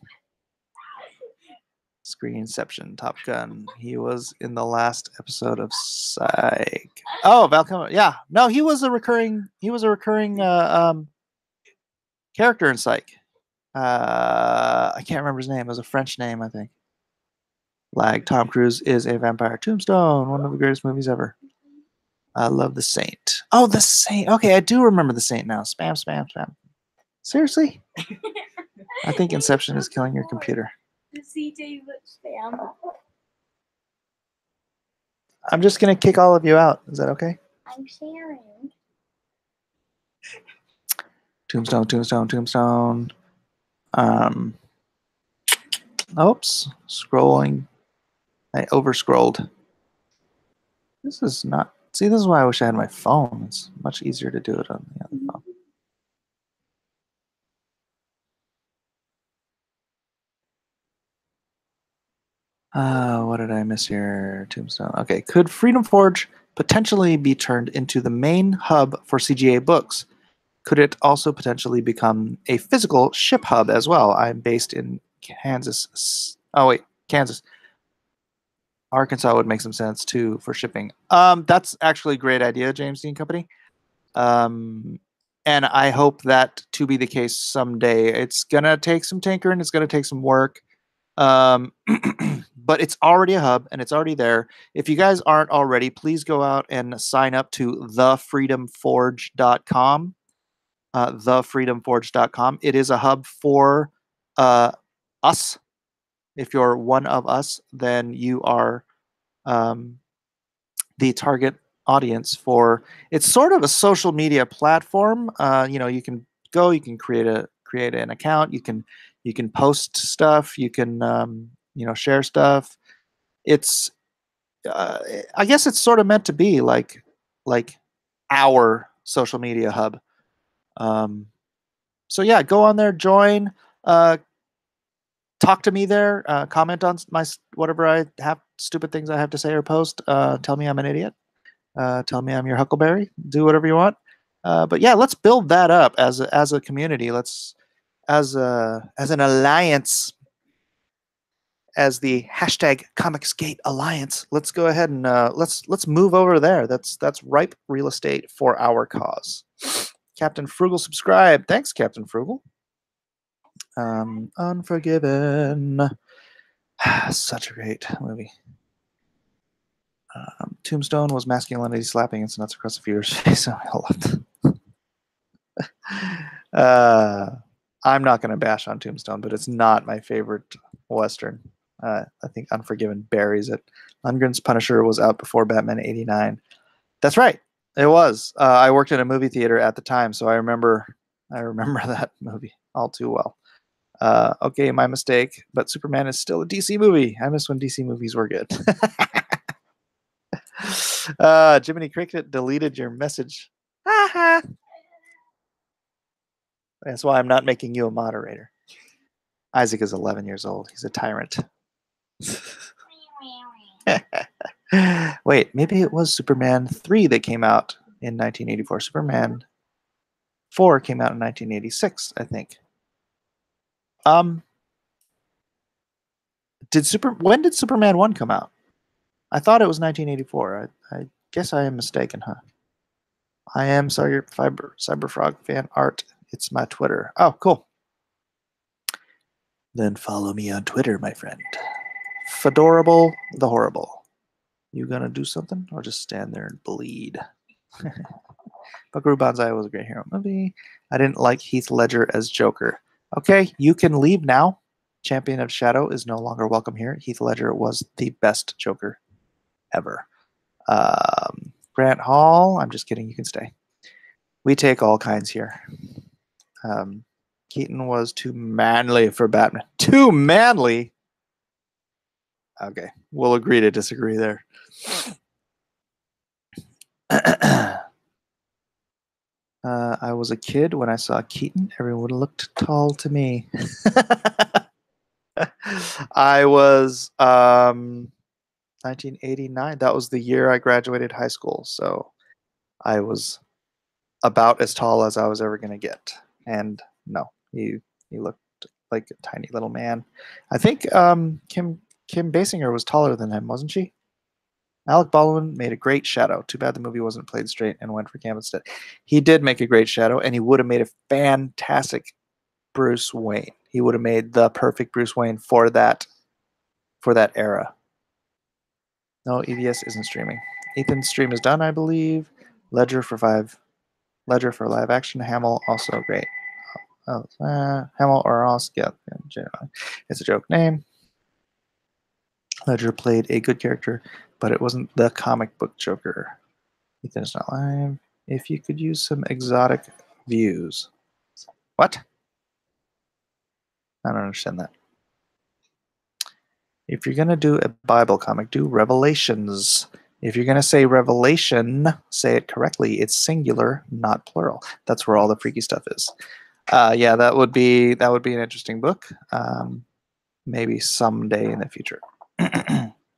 Screenception, Top Gun. He was in the last episode of Psych. Oh, Val Kilmer. Yeah, no, he was a recurring. Character in Psych. I can't remember his name. It was a French name, I think. Lag. Tom Cruise is a vampire. Tombstone, one of the greatest movies ever. I love The Saint. Oh, The Saint. Okay, I do remember The Saint now. Spam, spam, spam. Seriously? I think Inception is killing your computer. The CJ looks spam. I'm just going to kick all of you out. Is that okay? I'm sharing. Tombstone, Tombstone, Tombstone. Oops. Scrolling. I over-scrolled. This is not... See, this is why I wish I had my phone. It's much easier to do it on the other phone. What did I miss here? Tombstone. Okay. Could Freedom Forge potentially be turned into the main hub for CGA books? Could it also potentially become a physical ship hub as well? I'm based in Kansas. Oh, wait. Kansas. Arkansas would make some sense, too, for shipping. That's actually a great idea, James Dean Company. And I hope that to be the case someday. It's going to take some tinkering. It's going to take some work. But it's already a hub and it's already there. If you guys aren't already, please go out and sign up to thefreedomforge.com. Thefreedomforge.com. It is a hub for us. If you're one of us, then you are the target audience for. It's sort of a social media platform. You can go, you can create an account, you can post stuff, you can share stuff. It's I guess it's sort of meant to be like our social media hub. So yeah, go on there, join, talk to me there, comment on my whatever I have, stupid things I have to say or post. Tell me I'm an idiot. Tell me I'm your Huckleberry. Do whatever you want. But yeah, let's build that up as a community. Let's as an alliance. As the hashtag Comicsgate Alliance, let's go ahead and let's move over there. That's ripe real estate for our cause. Captain Frugal subscribe. Thanks, Captain Frugal. Unforgiven. Such a great movie. Tombstone was masculinity slapping its nuts across the viewer's face. I loved it. I'm not going to bash on Tombstone, but it's not my favorite Western. I think Unforgiven buries it. Lundgren's Punisher was out before Batman '89. That's right. It was. I worked in a movie theater at the time, so I remember that movie all too well. Okay, my mistake, but Superman is still a DC movie. I miss when DC movies were good. Jiminy Cricket deleted your message. That's why I'm not making you a moderator. Isaac is 11 years old. He's a tyrant. Wait, maybe it was Superman 3 that came out in 1984. Superman 4 came out in 1986, I think. When did Superman 1 come out? I thought it was 1984. I guess I am mistaken, huh? I am Cyberfrog fan art. It's my Twitter. Oh, cool. Then follow me on Twitter, my friend. Fedorable the Horrible. You gonna do something or just stand there and bleed? Buckaroo Banzai was a great hero movie. I didn't like Heath Ledger as Joker. Okay, you can leave now. Champion of Shadow is no longer welcome here. Heath Ledger was the best Joker ever. Grant Hall, I'm just kidding. You can stay. We take all kinds here. Keaton was too manly for Batman. Too manly? Okay, we'll agree to disagree there. I was a kid when I saw Keaton. Everyone looked tall to me. I was 1989. That was the year I graduated high school. So I was about as tall as I was ever going to get. And no, he looked like a tiny little man. I think Kim Basinger was taller than him, wasn't she? Alec Baldwin made a great Shadow. Too bad the movie wasn't played straight and went for camp instead. He did make a great Shadow, and he would have made a fantastic Bruce Wayne. He would have made the perfect Bruce Wayne for that era. No, EVS isn't streaming. Ethan's stream is done, I believe. Ledger for live action. Hamill also great. Hamill or Ross, yeah, generally. It's a joke name. Ledger played a good character, but it wasn't the comic book Joker. Ethan is not live. If you could use some exotic views. What? I don't understand that. If you're going to do a Bible comic, do Revelations. If you're going to say Revelation, say it correctly. It's singular, not plural. That's where all the freaky stuff is. Yeah, that would be an interesting book. Maybe someday in the future.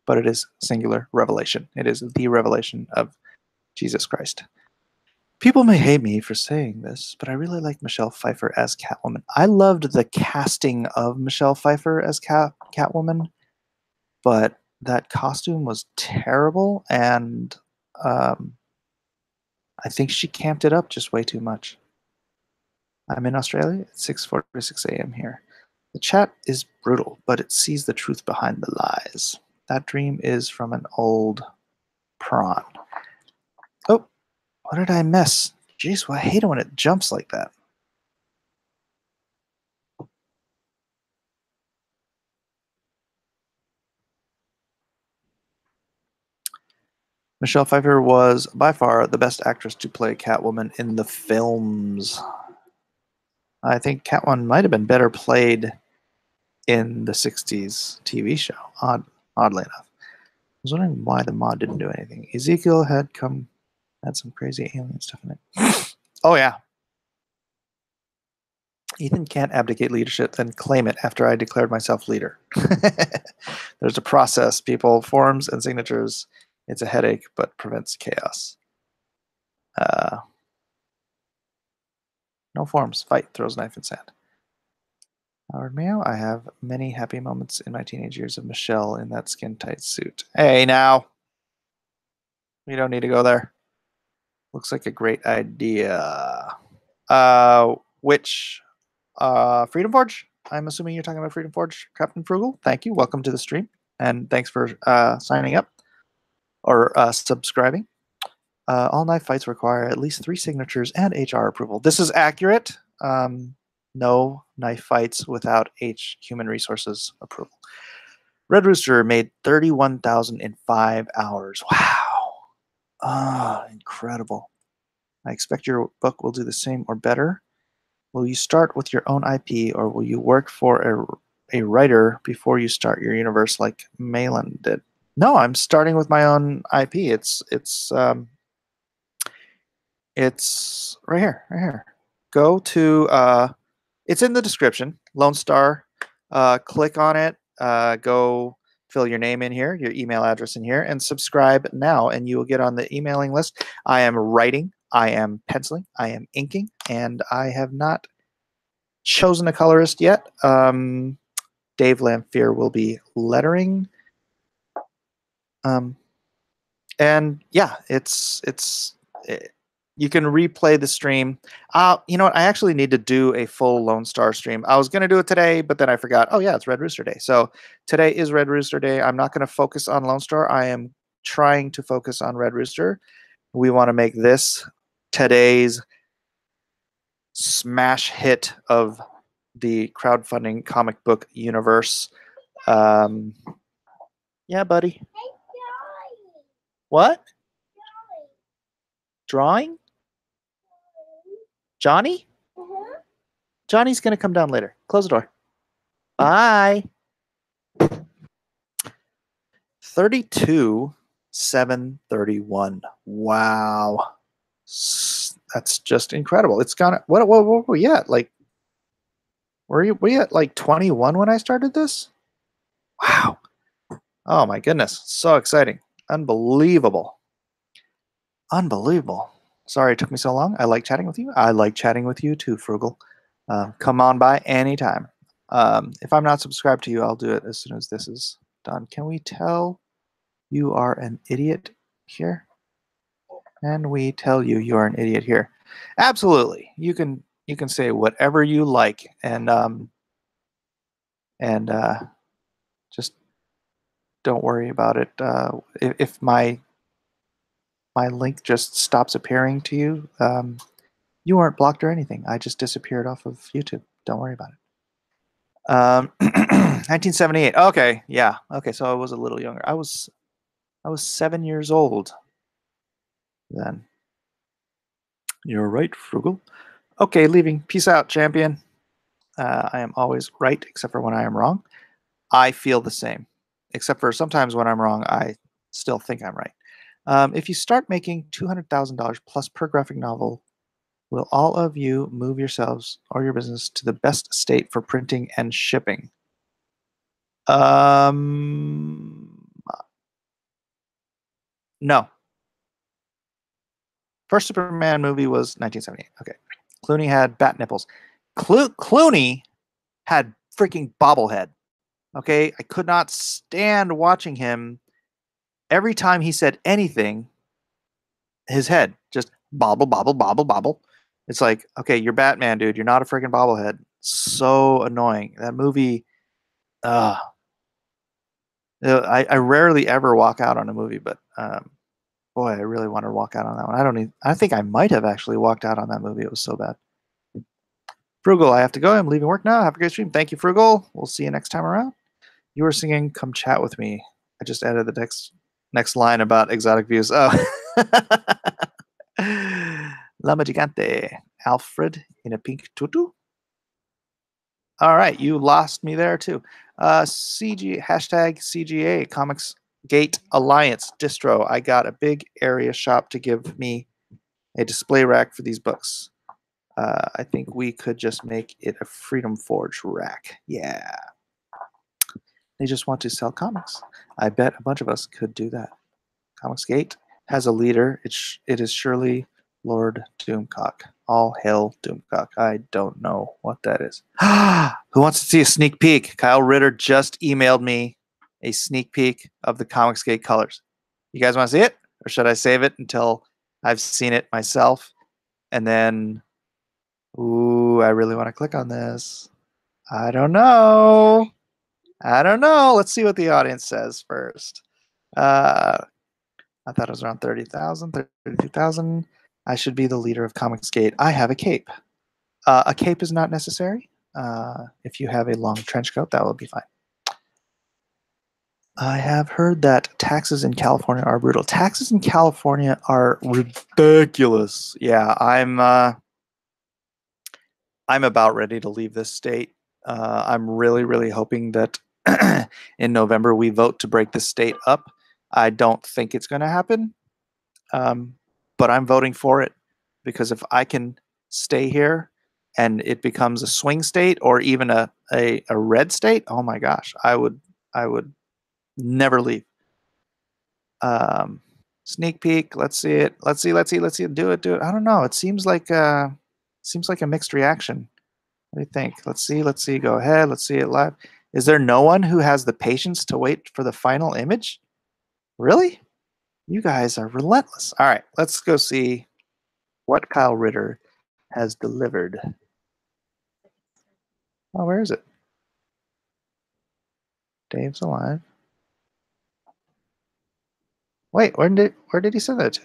But it is singular revelation. It is the revelation of Jesus Christ. People may hate me for saying this, but I really like Michelle Pfeiffer as Catwoman. I loved the casting of Michelle Pfeiffer as Catwoman, but that costume was terrible, and I think she camped it up just way too much. I'm in Australia. It's 6:46 a.m. here. The chat is brutal, but it sees the truth behind the lies. That dream is from an old prawn. Oh, what did I miss? Jeez, well, I hate it when it jumps like that. Michelle Pfeiffer was by far the best actress to play Catwoman in the films. I think Catwoman might have been better played in the 60s TV show, oddly enough. I was wondering why the mod didn't do anything. Ezekiel had some crazy alien stuff in it. Oh, yeah. Ethan can't abdicate leadership, then claim it after I declared myself leader. There's a process, people, forms and signatures. It's a headache, but prevents chaos. No forms. Fight. Throws knife in sand. Howard Mayo. I have many happy moments in my teenage years of Michelle in that skin-tight suit. Hey, now. We don't need to go there. Looks like a great idea. Which Freedom Forge? I'm assuming you're talking about Freedom Forge, Captain Frugal. Thank you. Welcome to the stream. And thanks for signing up or subscribing. All knife fights require at least 3 signatures and HR approval. This is accurate. No knife fights without human resources approval. Red Rooster made 31,000 in 5 hours. Wow. Incredible. I expect your book will do the same or better. Will you start with your own IP, or will you work for a writer before you start your universe like Malin did? No, I'm starting with my own IP. It's right here. Go to it's in the description. Lone Star. Click on it. Go fill your name in here, your email address in here, and subscribe now, and you will get on the emailing list. I am writing, I am penciling, I am inking, and I have not chosen a colorist yet. Dave Lamphere will be lettering. And yeah, you can replay the stream. You know what? I actually need to do a full Lone Star stream. I was going to do it today, but then I forgot. Oh yeah, it's Red Rooster Day. So today is Red Rooster Day. I'm not going to focus on Lone Star. I am trying to focus on Red Rooster. We want to make this today's smash hit of the crowdfunding comic book universe. Yeah, buddy. Hey, Johnny. What? Drawing? Johnny? Uh-huh. Johnny's going to come down later. Close the door. Bye. 32,731. Wow. That's just incredible. It's gone. What were we at? Like, were we at like 21 when I started this? Wow. Oh my goodness. So exciting. Unbelievable. Unbelievable. Sorry it took me so long. I like chatting with you. I like chatting with you too, Frugal. Come on by anytime. If I'm not subscribed to you, I'll do it as soon as this is done. Can we tell you are an idiot here? Can we tell you you are an idiot here? Absolutely. You can say whatever you like, and just don't worry about it. If my link just stops appearing to you, you weren't blocked or anything. I just disappeared off of YouTube. Don't worry about it. 1978. Okay, yeah. Okay, so I was a little younger. I was 7 years old then. You're right, Frugal. Okay, leaving. Peace out, champion. I am always right, except for when I am wrong. I feel the same, except for sometimes when I'm wrong, I still think I'm right. If you start making $200,000 plus per graphic novel, will all of you move yourselves or your business to the best state for printing and shipping? No. First Superman movie was 1978. Okay. Clooney had bat nipples. Clooney had freaking bobblehead. Okay. I could not stand watching him. Every time he said anything, his head just bobble, bobble, bobble, bobble. It's like, okay, you're Batman, dude. You're not a freaking bobblehead. So annoying. That movie, I rarely ever walk out on a movie, but boy, I really want to walk out on that one. I think I might have actually walked out on that movie. It was so bad. Frugal, I have to go. I'm leaving work now. Have a great stream. Thank you, Frugal. We'll see you next time around. You were singing "Come Chat with Me." I just added the next line about exotic views. Oh. Lama Gigante. Alfred in a pink tutu. All right, you lost me there too. #CGA Comics Gate Alliance distro. I got a big area shop to give me a display rack for these books. I think we could just make it a Freedom Forge rack. Yeah. They just want to sell comics. I bet a bunch of us could do that. Comicsgate has a leader. It is surely Lord Doomcock. All hail Doomcock. I don't know what that is. Who wants to see a sneak peek? Kyle Ritter just emailed me a sneak peek of the Comicsgate colors. You guys want to see it? Or should I save it until I've seen it myself? And then, ooh, I really want to click on this. I don't know. Let's see what the audience says first. I thought it was around 30,000, 32,000. I should be the leader of Comicsgate. I have a cape. A cape is not necessary. If you have a long trench coat, that will be fine. I have heard that taxes in California are brutal. Taxes in California are ridiculous. Yeah, I'm about ready to leave this state. I'm really, really hoping that in November we vote to break the state up. I don't think it's going to happen, but I'm voting for it because if I can stay here and it becomes a swing state or even a red state, oh my gosh, I would never leave. Sneak peek. Let's see it. Let's see it. Do it. I don't know. It seems like a mixed reaction. What do you think? Let's see. Go ahead. Let's see it live. Is there no one who has the patience to wait for the final image? Really? You guys are relentless. All right, let's go see what Kyle Ritter has delivered. Oh, where is it? Dave's alive. Wait, where did he send that to?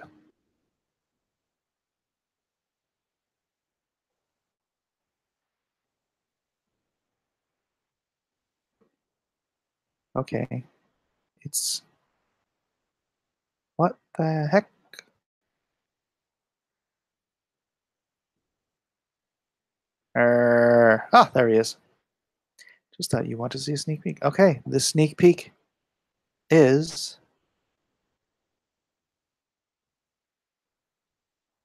Okay. It's... What the heck? Oh, there he is. Just thought you want to see a sneak peek. Okay, this sneak peek is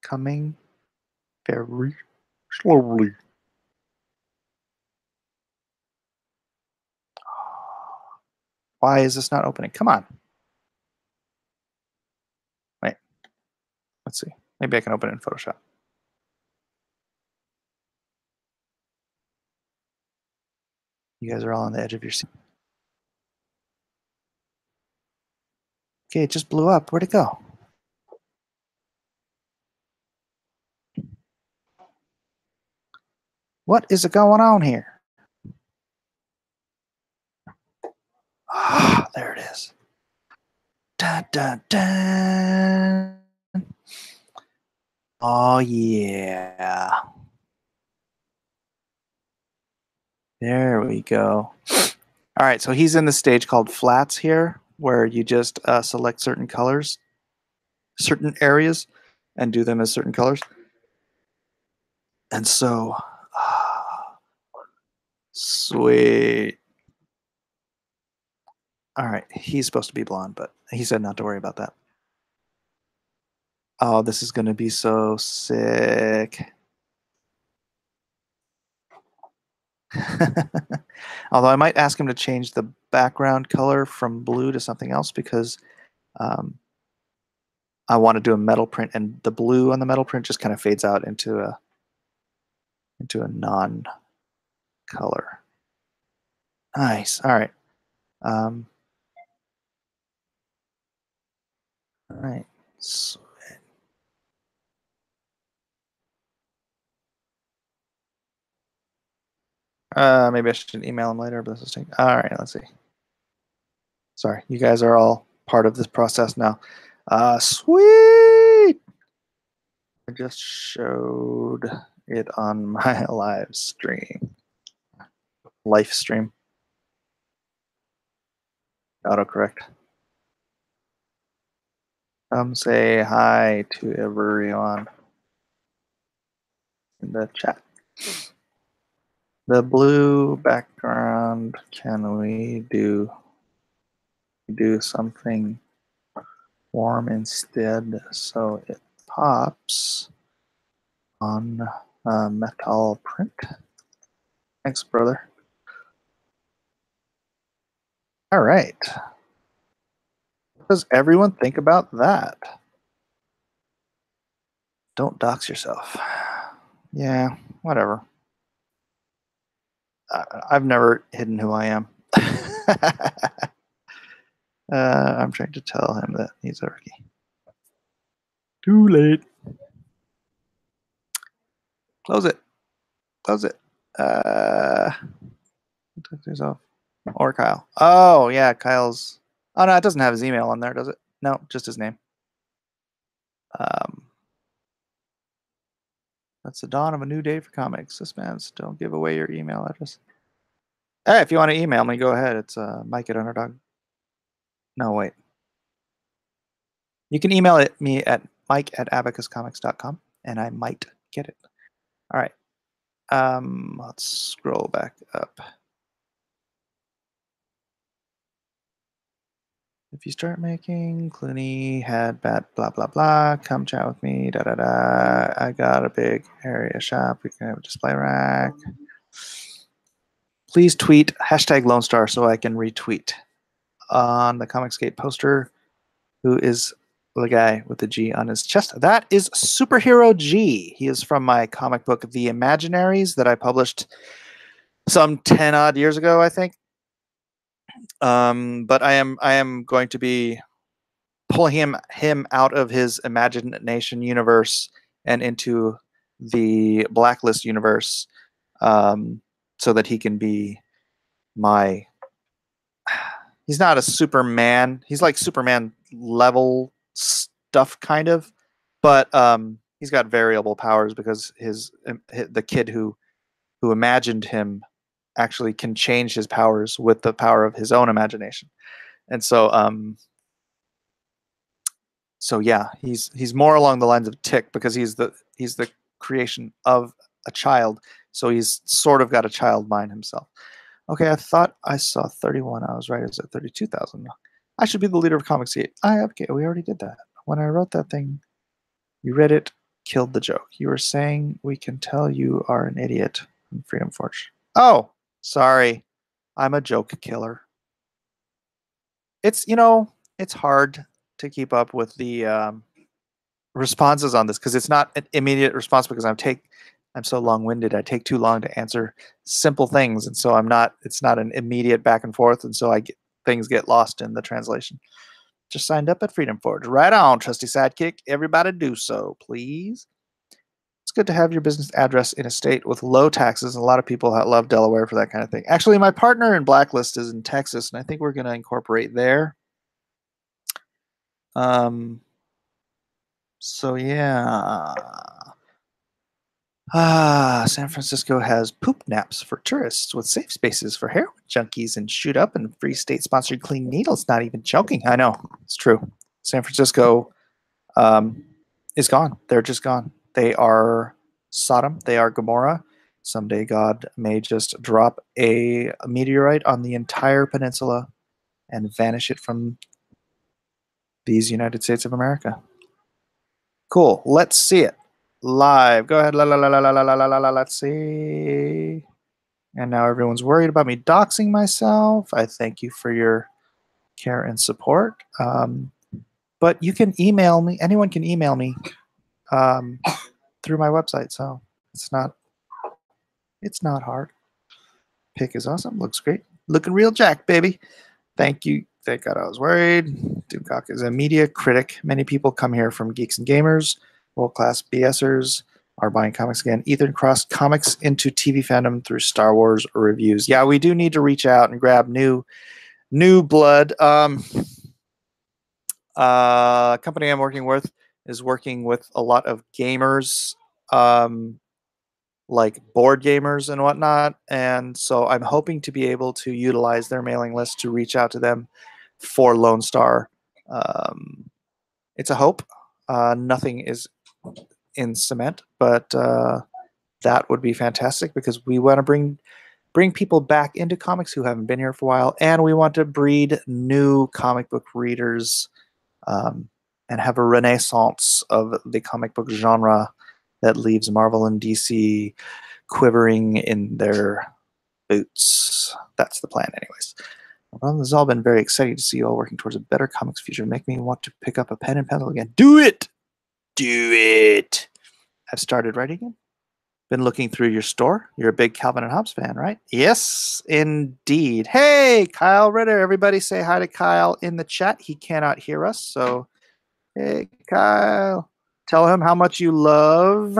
coming very slowly. Why is this not opening? Come on. Wait. Let's see. Maybe I can open it in Photoshop. You guys are all on the edge of your seat. Okay, it just blew up. Where'd it go? What is going on here? Ah, there it is. Dun, dun, dun. Oh, yeah. There we go. All right, so he's in the stage called flats here, where you just select certain colors, certain areas, and do them as certain colors. And so, sweet. All right, he's supposed to be blonde, but he said not to worry about that. Oh, this is going to be so sick. Although I might ask him to change the background color from blue to something else because I want to do a metal print, and the blue on the metal print just kind of fades out into a non-color. Nice. All right. All right. Sweet. Maybe I should email him later, but this is taking... All right. Let's see. Sorry, you guys are all part of this process now. Sweet. I just showed it on my live stream. Autocorrect. Come say hi to everyone in the chat. The blue background, can we do something warm instead so it pops on metal print? Thanks, brother. All right. What does everyone think about that? Don't dox yourself. Yeah, whatever. I've never hidden who I am. I'm trying to tell him that he's a rookie. Too late. Close it. Close it. Or Kyle. Oh, yeah, Kyle's. Oh, no, it doesn't have his email on there, does it? No, just his name. That's the dawn of a new day for comics. Suspense. Don't give away your email address. Hey, if you want to email me, go ahead. It's Mike at Underdog. No, wait. You can email me at mike@abacuscomics.com, and I might get it. All right. Let's scroll back up. If you start making Clooney had bat blah blah blah, come chat with me. Da da da. I got a big area shop. We can have a display rack. Please tweet #LoneStar so I can retweet on the Comicsgate poster. Who is the guy with the G on his chest? That is Superhero G. He is from my comic book The Imaginaries that I published some 10 odd years ago, I think. But I am going to be pulling him out of his imagination universe and into the Blacklist universe, so that he can be my... He's not a Superman. He's like Superman level stuff, kind of, but he's got variable powers because the kid who imagined him actually can change his powers with the power of his own imagination. And so so yeah, he's more along the lines of Tick, because he's the creation of a child, so he's sort of got a child mind himself. Okay, I thought I saw 31. I was right. It's at 32,000. I should be the leader of Comics Gate. Okay, we already did that. When I wrote that thing, you read it, killed the joke. You were saying we can tell you are an idiot in Freedom Forge. Oh, sorry. I'm a joke killer. It's, it's hard to keep up with the responses on this, because it's not an immediate response, because I'm so long-winded. I take too long to answer simple things, and so it's not an immediate back and forth, and so things get lost in the translation. Just signed up at Freedom Forge. Right on, trusty sidekick. Everybody do so, please. It's good to have your business address in a state with low taxes. A lot of people love Delaware for that kind of thing. Actually, my partner in Blacklist is in Texas, and I think we're going to incorporate there. So yeah. San Francisco has poop naps for tourists with safe spaces for heroin junkies and shoot up and free state-sponsored clean needles. Not even joking. I know. It's true. San Francisco is gone. They're just gone. They are Sodom. They are Gomorrah. Someday God may just drop a meteorite on the entire peninsula and vanish it from these United States of America. Cool. Let's see it live. Go ahead. Let's see. And now everyone's worried about me doxing myself. I thank you for your care and support. But you can email me. Anyone can email me through my website. So it's not hard. Pick is awesome. Looks great. Looking real jack, baby. Thank you. Thank God I was worried. Dugok is a media critic. Many people come here from Geeks and Gamers. World-class BSers are buying comics again. Ethan crossed comics into TV fandom through Star Wars reviews. Yeah, we do need to reach out and grab new blood. Company I'm working with is working with a lot of gamers, like board gamers and whatnot. And so I'm hoping to be able to utilize their mailing list to reach out to them for Lone Star. It's a hope. Nothing is in cement, but that would be fantastic, because we want to bring people back into comics who haven't been here for a while, and we want to breed new comic book readers and have a renaissance of the comic book genre that leaves Marvel and DC quivering in their boots. That's the plan, anyways. Well, this has all been very exciting to see you all working towards a better comics future. Make me want to pick up a pen and pencil again. Do it! Do it! I've started writing again. Been looking through your store. You're a big Calvin and Hobbes fan, right? Yes, indeed. Hey, Kyle Ritter. Everybody say hi to Kyle in the chat. He cannot hear us, so hey, Kyle. Tell him how much you love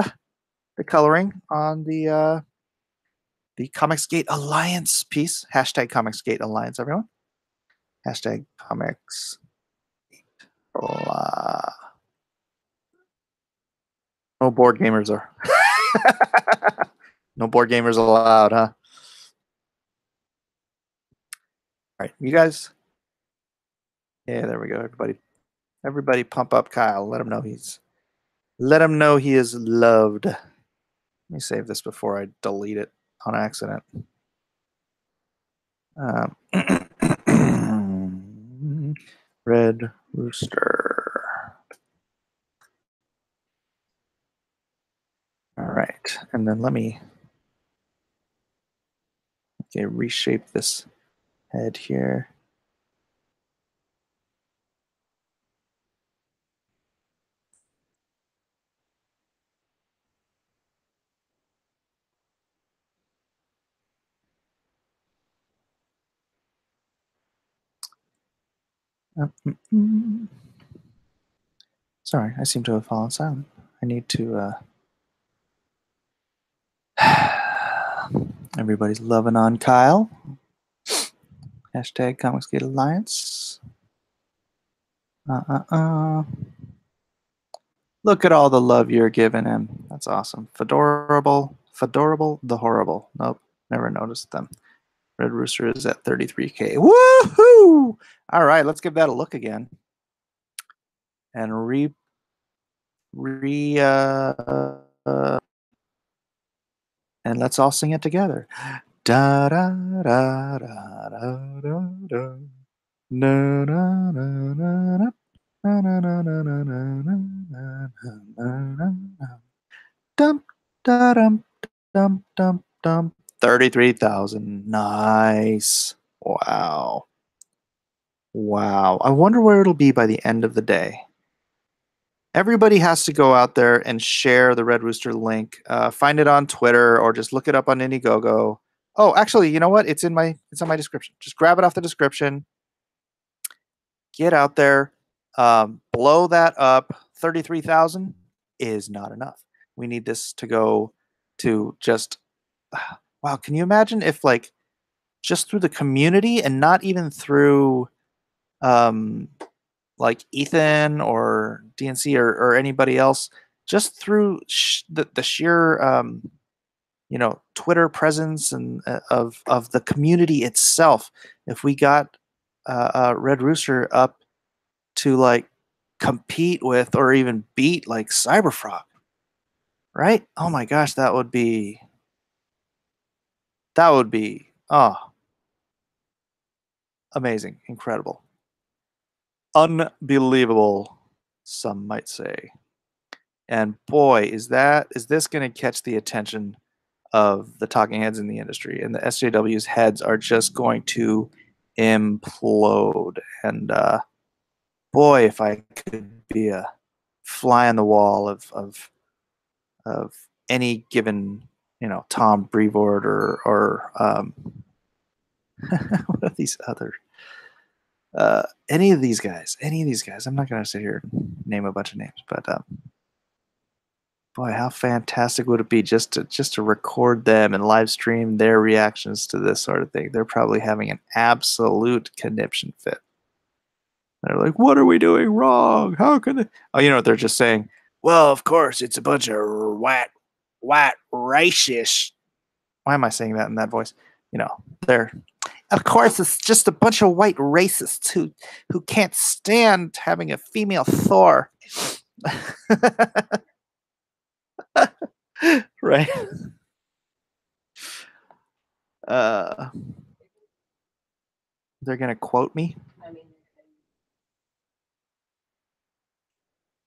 the coloring on the Comicsgate Alliance piece. Hashtag Comicsgate Alliance, everyone. Hashtag Comics. No board gamers are. No board gamers allowed, huh? All right, you guys. Yeah, there we go. Everybody pump up Kyle. Let him know he is loved. Let me save this before I delete it on accident. Red Rooster. All right, and then let me reshape this head here. Sorry, I seem to have fallen silent. I need to. Everybody's loving on Kyle. Hashtag Comicsgate Alliance. Look at all the love you're giving him. That's awesome. Fedorable the horrible. Nope. Never noticed them. Red Rooster is at 33K. Woohoo! All right, let's give that a look again. And and let's all sing it together. Da da da da da da da. Na na na na na. Na na na na na na na na na. Dum da dum dum dum dum. 33,000. Nice. Wow. Wow. I wonder where it'll be by the end of the day. Everybody has to go out there and share the Red Rooster link. Find it on Twitter or just look it up on Indiegogo. Oh, actually, you know what? It's on my description. Just grab it off the description. Get out there. Blow that up. 33,000 is not enough. We need this to go to just wow. Can you imagine if like just through the community and not even through like Ethan or DNC or anybody else, just through the sheer Twitter presence and of the community itself. If we got Red Rooster up to like compete with or even beat like Cyberfrog, right? Oh my gosh, that would be amazing, incredible, unbelievable, some might say. And boy, is this going to catch the attention of the talking heads in the industry, and the SJW's heads are just going to implode. And boy, if I could be a fly on the wall of any given, Tom Brevoort or what are these other any of these guys. I'm not going to sit here and name a bunch of names, but boy, how fantastic would it be just to record them and live stream their reactions to this sort of thing? They're probably having an absolute conniption fit. They're like, "What are we doing wrong? How can they?" Oh, they're just saying, "Well, of course, it's a bunch of white racist." Why am I saying that in that voice? They're, of course, it's just a bunch of white racists who can't stand having a female Thor. Right. They're gonna quote me.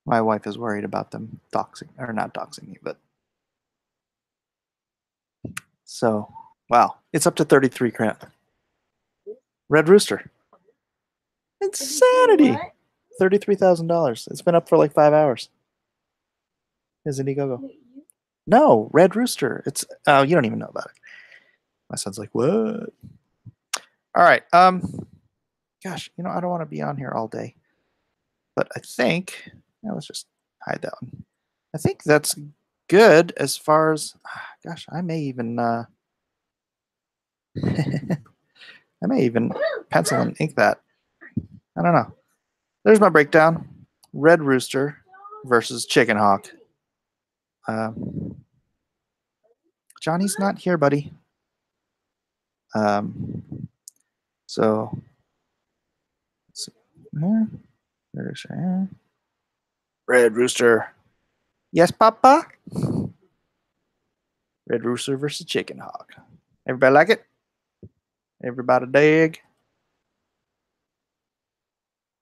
My wife is worried about them doxing, or not doxing me, but so wow, it's up to 33 grand. Red Rooster. Insanity. $33,000. It's been up for like 5 hours. Is Indiegogo? No, Red Rooster. It's you don't even know about it. My son's like, what? All right. Gosh, I don't want to be on here all day. But I think let's just hide that one. I think that's good as far as gosh, I may even pencil and ink that. I don't know. There's my breakdown. Red Rooster versus Chicken Hawk. Johnny's not here, buddy. So let's see. There's Red Rooster. Yes, Papa. Red Rooster versus Chicken Hawk. Everybody like it? Everybody dig?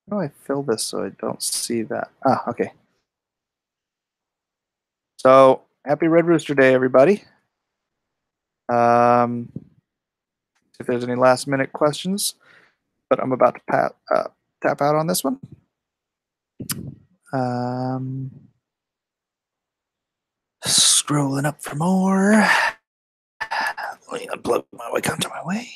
How do I fill this so I don't see that? Okay. So happy Red Rooster Day, everybody. If there's any last minute questions, but I'm about to tap out on this one. Scrolling up for more. Let me unplug my way, come to my way.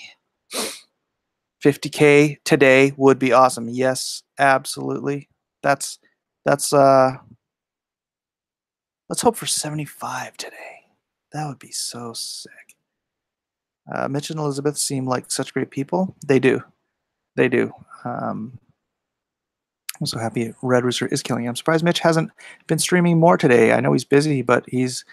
50K today would be awesome. Yes, absolutely. That's let's hope for 75 today. That would be so sick. Mitch and Elizabeth seem like such great people. They do. I'm so happy Red Rooster is killing. I'm surprised Mitch hasn't been streaming more today. I know he's busy, but he's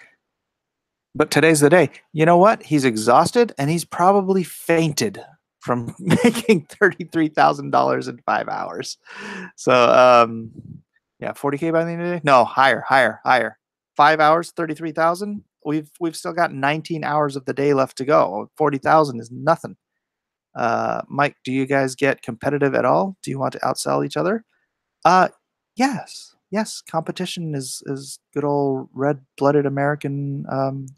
But today's the day. You know what? He's exhausted and he's probably fainted from making $33,000 in 5 hours. So, yeah, 40K by the end of the day? No, higher. 5 hours, 33,000. We've still got 19 hours of the day left to go. 40,000 is nothing. Mike, do you guys get competitive at all? Do you want to outsell each other? Yes. Competition is good old red-blooded American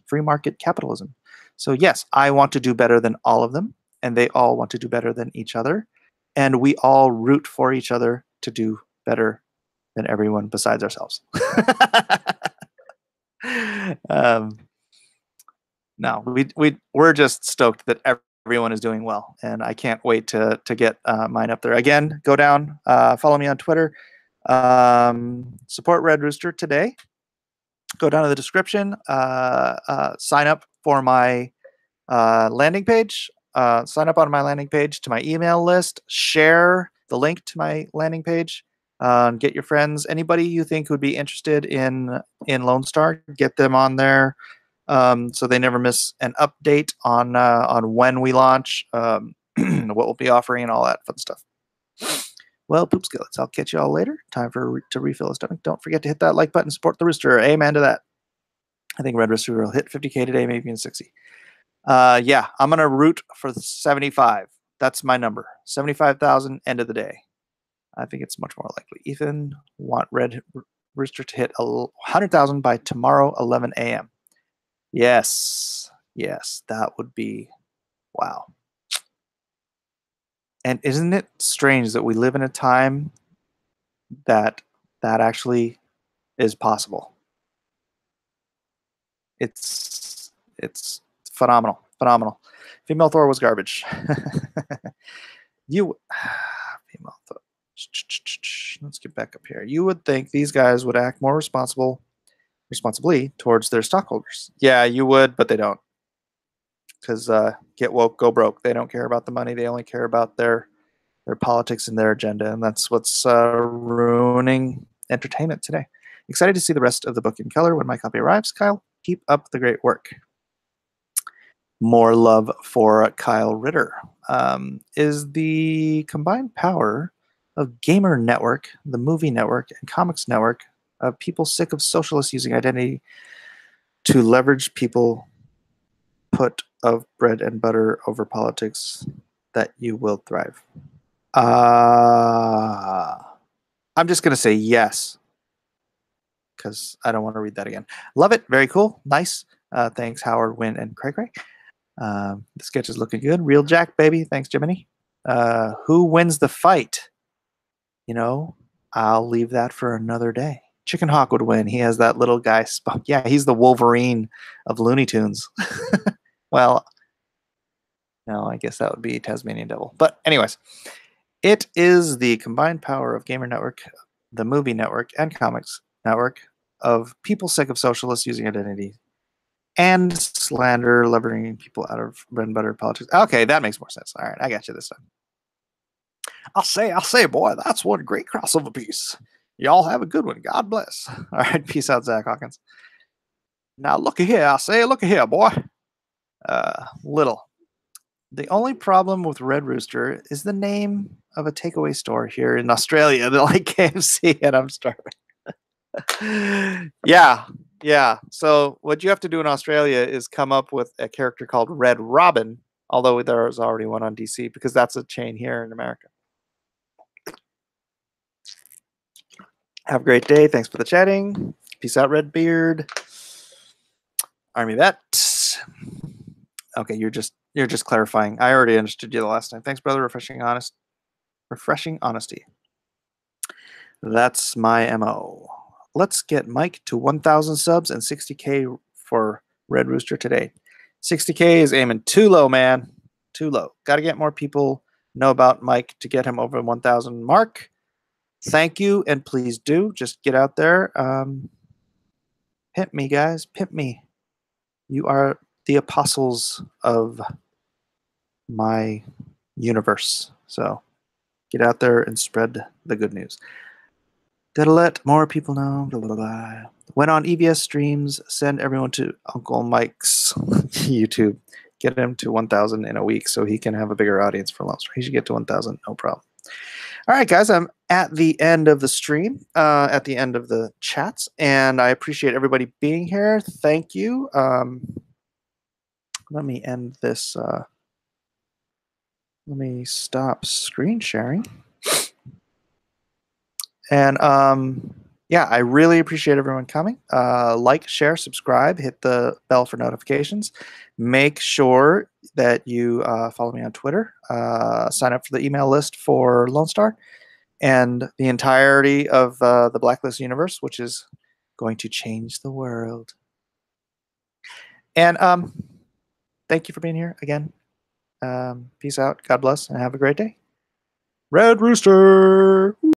free market capitalism. So yes, I want to do better than all of them, and they all want to do better than each other, and we all root for each other to do better than everyone besides ourselves. um, no, we're just stoked that everyone is doing well, and I can't wait to get mine up there. Again, go down, follow me on Twitter. Support Red Rooster today. Go down to the description, sign up for my landing page, sign up on my landing page to my email list, share the link to my landing page, get your friends, anybody you think would be interested in Lone Star, get them on there so they never miss an update on when we launch, what we'll be offering, and all that fun stuff. Well, poop skillets, I'll catch you all later. Time to refill his stomach. Don't forget to hit that like button. Support the Rooster. Amen to that. I think Red Rooster will hit 50K today, maybe in 60. Yeah, I'm going to root for 75. That's my number. 75,000, end of the day. I think it's much more likely. Ethan, want Red Rooster to hit 100,000 by tomorrow, 11 a.m. Yes, that would be, wow. And isn't it strange that we live in a time that actually is possible? It's phenomenal. Female Thor was garbage. Female Thor. Let's get back up here. You would think these guys would act more responsibly towards their stockholders. Yeah, you would, but they don't. Because get woke, go broke. They don't care about the money. They only care about their politics and their agenda, and that's what's ruining entertainment today. Excited to see the rest of the book in color when my copy arrives. Kyle, keep up the great work. More love for Kyle Ritter. Is the combined power of Gamer Network, the movie network, and comics network of people sick of socialists using identity to leverage people put of bread and butter over politics that you will thrive? I'm just going to say yes, because I don't want to read that again. Love it. Very cool. Nice. Thanks, Howard, Wynn, and Cray Cray. The sketch is looking good. Real Jack, baby. Thanks, Jiminy. Who wins the fight? You know, I'll leave that for another day. Chicken Hawk would win. He has that little guy. Yeah, he's the Wolverine of Looney Tunes. Well, no, I guess that would be Tasmanian Devil. But anyways, it is the combined power of Gamer Network, the movie network, and comics network of people sick of socialists using identity and slander, leveraging people out of bread and butter politics. Okay, that makes more sense. All right, I got you this time. I'll say, boy, that's one great crossover piece. Y'all have a good one. God bless. All right, peace out, Zach Hawkins. Now, looky here. Looky here, boy. Little. The only problem with Red Rooster is the name of a takeaway store here in Australia. They're like KFC, and I'm starving. Yeah. So what you have to do in Australia is come up with a character called Red Robin, although there's already one on DC, because that's a chain here in America. Have a great day. Thanks for the chatting. Peace out, Redbeard. Army Vet. Okay, you're just clarifying. I already understood you the last time. Thanks, brother. Refreshing honesty. That's my MO. Let's get Mike to 1,000 subs and 60K for Red Rooster today. 60K is aiming too low, man. Too low. Got to get more people know about Mike to get him over 1,000 mark. Thank you, and please do. Just get out there. Pimp me, guys. Pimp me. You are the apostles of my universe. So get out there and spread the good news. Gotta let more people know. Blah, blah, blah. Went on EVS streams. Send everyone to Uncle Mike's YouTube. Get him to 1,000 in a week so he can have a bigger audience for LONESTAR. He should get to 1,000, no problem. All right, guys, I'm at the end of the stream, at the end of the chats, and I appreciate everybody being here. Thank you. Let me end this. Let me stop screen sharing. And yeah, I really appreciate everyone coming. Like, share, subscribe, hit the bell for notifications. Make sure that you follow me on Twitter. Sign up for the email list for LONESTAR and the entirety of the Blacklist universe, which is going to change the world. And thank you for being here again. Peace out. God bless, and have a great day. Red Rooster!